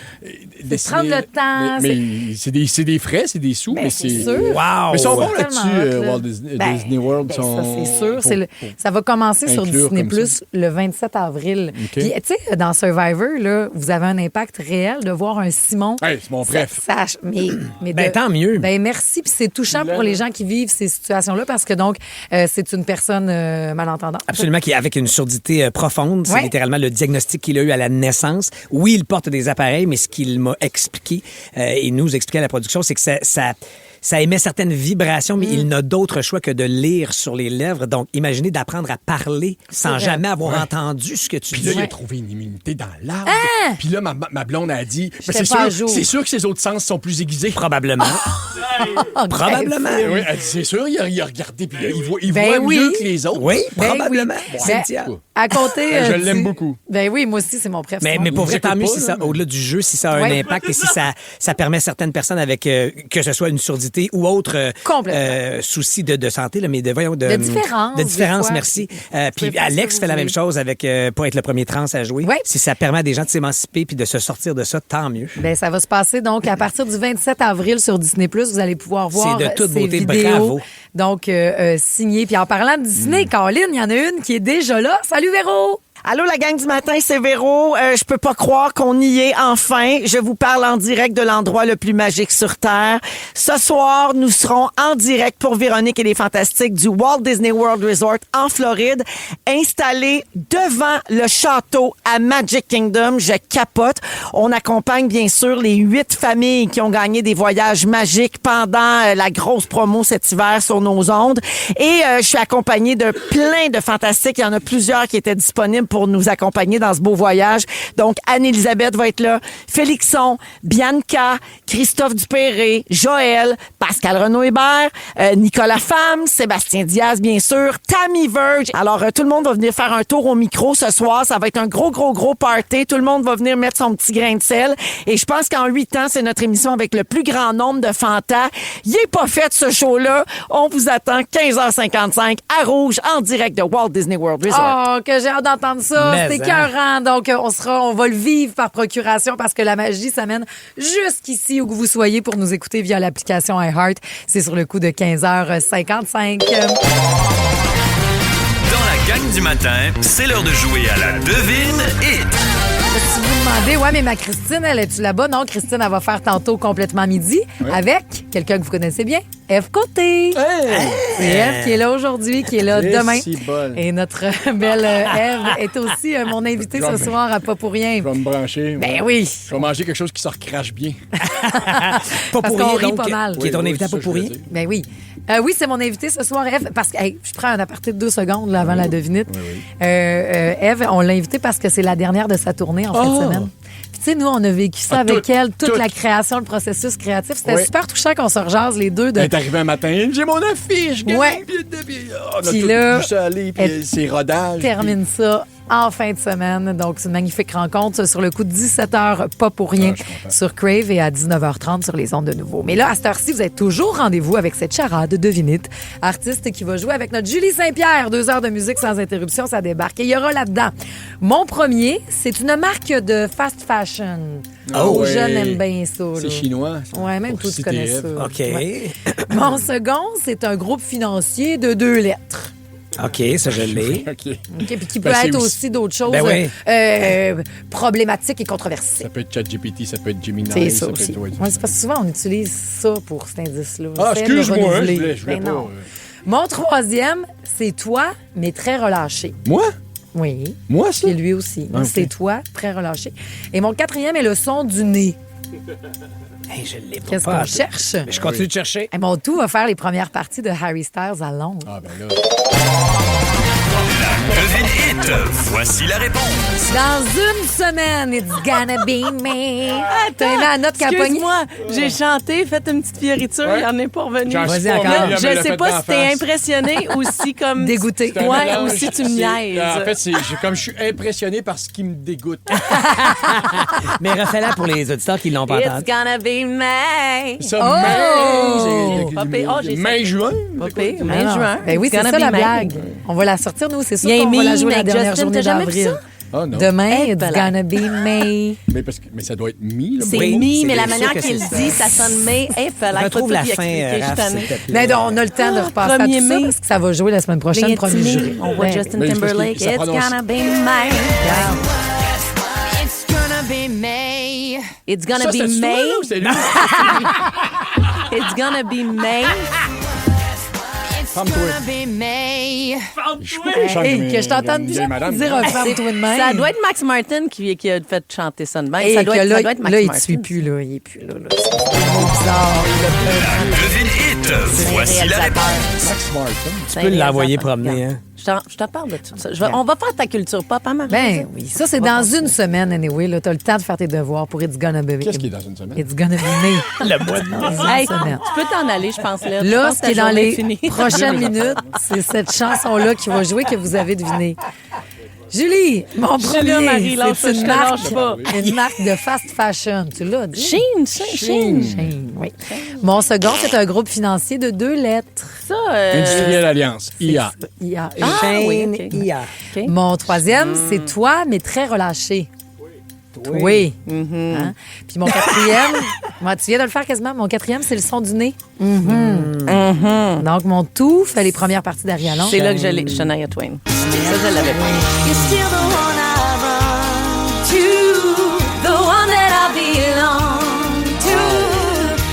dessiner. prendre le temps, Mais c'est des frais, c'est des sous. Ben, mais c'est c'est sûr. Wow! Mais ils sont bons C'est là-dessus, tellement hot, là. Walt Disney, Ben, Disney World. ben, sont, ça, c'est sûr. pour- Ça va commencer sur inclure Disney comme Plus le 27 avril. OK. Puis, tu sais, dans Survivor, là, vous avez un impact réel de voir un Simon. Hey, c'est mon préf. Mais Ben, tant mieux. Ben, merci. Puis c'est touchant pour les gens qui vivent ces situations-là parce que, donc, c'est une personne malentendante. Absolument, qui est avec une surdité profonde. C'est Ouais. littéralement le diagnostic qu'il a eu à la naissance. Oui, il porte des appareils, mais ce qu'il m'a expliqué et nous expliqué à la production, c'est que ça émet certaines vibrations, mais il n'a d'autre choix que de lire sur les lèvres. Donc, imaginez d'apprendre à parler sans vrai. jamais avoir Ouais. entendu ce que tu Puis dis. là, il a trouvé une immunité dans l'arbre. Ah! Puis là, ma blonde a dit J'étais pas à jour. c'est sûr que ses autres sens sont plus aiguisés. Probablement. Oh, Probablement. ben, Oui, elle dit, c'est sûr, il a regardé, puis il Ben voit oui. mieux que les autres. Oui, Ben probablement. oui. Cynthia. Ben, à compter. Je l'aime beaucoup. Ben oui, moi aussi, c'est mon préf. Mais pour vrai, J'écoute tant mieux pas, si là, ça, mais- au-delà du jeu, si ça a un Ouais. impact et si ça permet à certaines personnes avec, que ce soit une surdité ou autre Complètement. souci de santé, là, mais de différence, De différence, des fois. merci. Puis faire Alex ça, fait la oui. même chose avec pour être le premier trans à jouer. Ouais. Si ça permet à des gens de s'émanciper puis de se sortir de ça, tant mieux. Ben, ça va se passer donc à partir du 27 avril sur Disney+. Vous allez pouvoir voir C'est de toute ces beauté. vidéos. Bravo. Donc, signées. Puis en parlant de Disney, Caroline, il y en a une qui est déjà là. Salut Véro! Allô, la gang du matin, c'est Véro. Je peux pas croire qu'on y est enfin. Je vous parle en direct de l'endroit le plus magique sur Terre. Ce soir, nous serons en direct pour Véronique et les Fantastiques du Walt Disney World Resort en Floride, installé devant le château à Magic Kingdom. Je capote. On accompagne bien sûr les 8 familles qui ont gagné des voyages magiques pendant la grosse promo cet hiver sur nos ondes. Et je suis accompagnée de plein de fantastiques. Il y en a plusieurs qui étaient disponibles pour nous accompagner dans ce beau voyage. Donc, Anne-Élisabeth va être là, Félixon, Bianca, Christophe Dupéré, Joël, Pascal Renaud-Hébert, Nicolas Femme, Sébastien Diaz, bien sûr, Tammy Verge. Alors, tout le monde va venir faire un tour au micro ce soir. Ça va être un gros party. Tout le monde va venir mettre son petit grain de sel. Et je pense qu'en 8 ans, c'est notre émission avec le plus grand nombre de fantas. Il est pas fait, ce show-là. On vous attend 15h55 à Rouge, en direct de Walt Disney World Resort. Oh, que j'ai hâte d'entendre ça. C'est écœurant. Donc, on va le vivre par procuration parce que la magie s'amène jusqu'ici où que vous soyez pour nous écouter via l'application iHeart. C'est sur le coup de 15h55. Dans la gang du matin, c'est l'heure de jouer à la devine hit. Si vous demandez, ouais, mais ma Christine, elle est-tu là-bas? Non, Christine, elle va faire tantôt complètement midi avec quelqu'un que vous connaissez bien, Ève Côté. C'est Ève qui est là aujourd'hui, qui est là demain. Et notre belle Ève est aussi mon invitée ce soir à Pas pour rien. Je vais me brancher. Ben oui. Je vais manger quelque chose qui se recrache bien. Pas parce pour qu'on rien, rit pas mal. Qui est ton invité à Pas pour rien? Ben oui. Oui, c'est mon invité ce soir, Ève, parce que je prends un aparté de 2 secondes là, avant la devinite. Ève, on l'a invitée parce que c'est la dernière de sa tournée en fin de semaine. Puis, tu sais, nous, on a vécu ça avec elle, toute la création, le processus créatif. C'était super touchant qu'on se rejase les deux. Elle est arrivée un matin, j'ai mon affiche, on a puis tout là, vu ça aller, puis ses rodages. Termine ça en fin de semaine. Donc, c'est une magnifique rencontre sur le coup de 17h, Pas pour rien, sur Crave et à 19h30 sur les ondes de Nouveau. Mais là, à cette heure-ci, vous êtes toujours rendez-vous avec cette charade de devinite. Artiste qui va jouer avec notre Julie Saint-Pierre. 2 heures de musique sans interruption, ça débarque. Et il y aura là-dedans. Mon premier, c'est une marque de fast fashion. Oh, les jeunes aiment bien ça. C'est chinois. Oui, même toi, tu connais ça. OK. Ouais. Mon second, c'est un groupe financier de 2 lettres. OK, ça, je l'ai. OK, puis qui peut être aussi d'autres choses problématiques et controversées. Ça peut être ChatGPT, ça peut être Gemini. C'est ça aussi. Peut être... c'est parce que souvent, on utilise ça pour cet indice-là. Ah, excuse-moi, je voulais pas... non. Mon troisième, c'est toi, mais très relâché. Moi? Oui. Moi, ça? Et lui aussi. Okay. C'est toi, très relâché. Et mon quatrième est le son du nez. Hey, je l'ai pas. Qu'est-ce qu'on cherche? Mais je continue de chercher. Et mon tout va faire les premières parties de Harry Styles à Londres. Ah, ben là. Devine hit, voici la réponse. Dans une semaine, it's gonna be me. T'as aimé la note Caponi? Excuse-moi, j'ai chanté, fait une petite fioriture, il en est pas revenu. Vas-y encore. Je sais pas si t'es impressionné ou si comme... Dégoûté. Ouais, ou si tu me niaises. En fait, comme je suis impressionné par ce qui me dégoûte. Mais refais-la pour les auditeurs qui l'ont pas entendu. It's gonna be May. Ça, mai-juin. Mai-juin. Ben oui, c'est ça la blague. On va la sortir, nous, c'est sûr qu'on va la jouer la dernière journée d'avril. Oh, non. Demain, it's gonna be May. Mais ça doit être mi. C'est mi, mais la manière qu'il dit, ça sonne May. Retrouve la fin, Raph, s'il te plaît. Mais on a le temps de repasser à tout ça parce que ça va jouer la semaine prochaine, premier jury. On voit Justin Timberlake. It's gonna be May. It's gonna be May. It's gonna be May. It's gonna be May. It's gonna be May. Hey, que je t'entende déjà dire un femme-toi de même. Ça doit être Max Martin qui a fait chanter ça de même. Et Ça doit être Max Martin. Là, il ne suit plus, là. Il est plus là. C'est un mot bizarre. Devine hit, voici la réponse. Max Martin. Tu peux l'envoyer promener, hein? Je te parle de tout ça. On va faire ta culture pop, hein, Marie? Ben oui, ça, c'est dans une semaine, anyway. Tu as le temps de faire tes devoirs pour It's Gonna Be. Qu'est-ce qui est dans une semaine? It's Gonna Be Me. Le mois de mai. Hey, tu peux t'en aller, je pense. Là, ce qui est dans les prochaines minutes, c'est cette chanson-là qui va jouer que vous avez deviné. Julie, mon premier, c'est une marque de fast fashion. Tu l'as dit? Shein. Oui. Mon second, c'est un groupe financier de 2 lettres. Ça, Industrielle Alliance, IA. IA. oui, OK. IA. Okay. Mon troisième, c'est toi, mais très relâché. Oui. Mm-hmm. Hein? Puis mon quatrième, Ouais, tu viens de le faire quasiment. Mon 4e, c'est le son du nez. Donc, mon tout fait les premières parties d'Ariana. C'est là que je l'ai. Shania Twain. Ça, je l'avais pas. You're still the one I run to, the one that I belong to.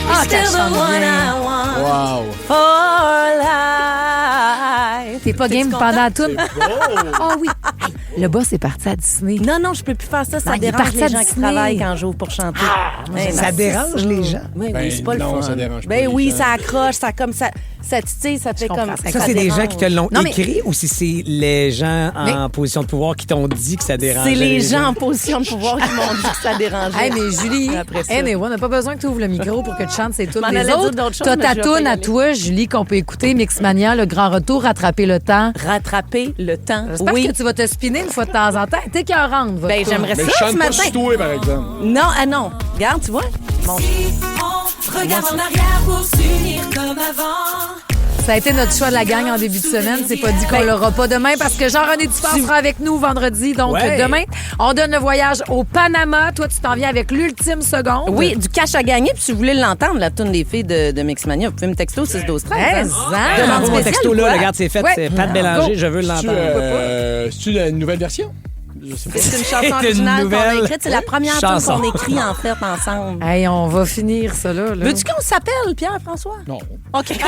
You're still the one I want Wow. for life. T'es pas game pendant la toune? Ah oui. Hey, le boss est parti à Disney. Non, je peux plus faire ça. Ça Non, il est dérange parti les à gens qui Disney. travaillent quand j'ouvre pour chanter. Ça dérange les gens. Oui, Ben, c'est pas non, le fun. ça dérange pas Ben les oui, gens. ça accroche, ça comme ça titille, ça fait comprends, comme ça Ça, c'est des dérange. gens qui te l'ont Non, mais- écrit ou si c'est les gens en position de pouvoir qui t'ont dit que ça dérangeait? C'est les gens en position de pouvoir qui m'ont dit que ça dérangeait. Hey, mais Julie, Après ça. anyway, on n'a pas besoin que tu ouvres le micro pour que tu chantes ces tunes. m'en Les allais dire autres, d'autres choses, t'as mais ta je vais pas y toune à aller. toi, Julie, qu'on peut écouter. Mixmania, le grand retour, rattraper le temps. Rattraper le temps. J'espère Oui. que tu vas te spinner une fois de temps en temps. T'es écœurante, votre Ben, toune. j'aimerais Mais ça chante ce pas matin. sur toi, par exemple. Non. Regarde, tu vois? Bon. Si on regarde en arrière pour s'unir comme avant. Ça a été notre choix de la gang en début de semaine. C'est pas dit qu'on l'aura pas demain parce que Jean-René Dufort sera avec nous vendredi. Donc, Ouais. demain, on donne le voyage au Panama. Toi, tu t'en viens avec l'ultime seconde. Oui, du cash à gagner. Puis si vous voulez l'entendre, la toune des filles de Mixmania, vous pouvez me texter au 6-12-13. Mais, hein? hein? Demande Mon spéciale texto ou là, quoi? regarde, c'est fait. Ouais. C'est Pat Bélanger, je veux l'entendre. C'est-tu la nouvelle version? Je sais pas. C'est une chanson C'est une originale qu'on a nouvelle écrite. C'est la première tune chanson. qu'on écrit, en fait, ensemble. Hey, on va finir ça là. Veux-tu qu'on s'appelle, Pierre-François? Non. OK.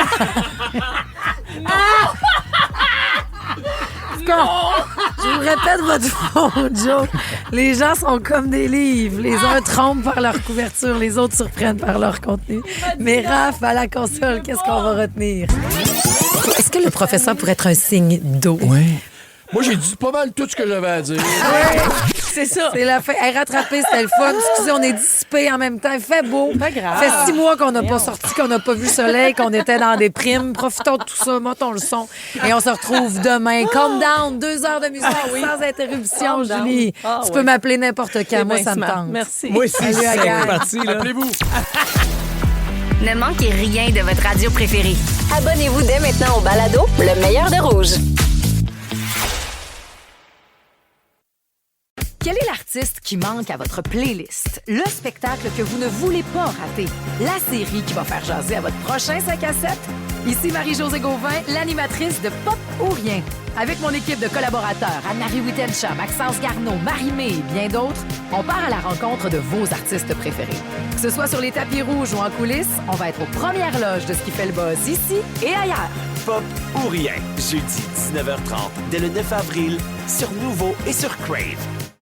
Je vous répète votre fond, Joe. Les gens sont comme des livres. Les uns trompent par leur couverture, les autres surprennent par leur contenu. Mais Raph, à la console, qu'est-ce qu'on va retenir? Est-ce que le professeur pourrait être un signe d'eau? Oui. Moi, j'ai dit pas mal tout ce que j'avais à dire. C'est ça. C'est la fin. Hey, rattrapé, c'était le fun. Excusez, on est dissipé en même temps. Il fait beau. Pas grave. Ça fait 6 mois qu'on n'a pas sorti, qu'on n'a pas vu le soleil, qu'on était dans des primes. Profitons de tout ça, montons le son. Et on se retrouve demain. Calm down, 2 heures de musique sans interruption, Calm down. Julie. Ah, tu oui. peux m'appeler n'importe quand. C'est Moi, bien ça me smart. tente. Merci. Moi aussi, Salut, c'est Agathe. parti. Là. Appelez-vous. Ne manquez rien de votre radio préférée. Abonnez-vous dès maintenant au balado Le meilleur de Rouge. Quel est l'artiste qui manque à votre playlist? Le spectacle que vous ne voulez pas rater? La série qui va faire jaser à votre prochain 5 à 7? Ici Marie-Josée Gauvin, l'animatrice de Pop ou Rien. Avec mon équipe de collaborateurs, Anne-Marie Wittenshaw, Maxence Garneau, Marie-Mé et bien d'autres, on part à la rencontre de vos artistes préférés. Que ce soit sur les tapis rouges ou en coulisses, on va être aux premières loges de ce qui fait le buzz ici et ailleurs. Pop ou rien, jeudi 19h30, dès le 9 avril, sur Nouveau et sur Crave.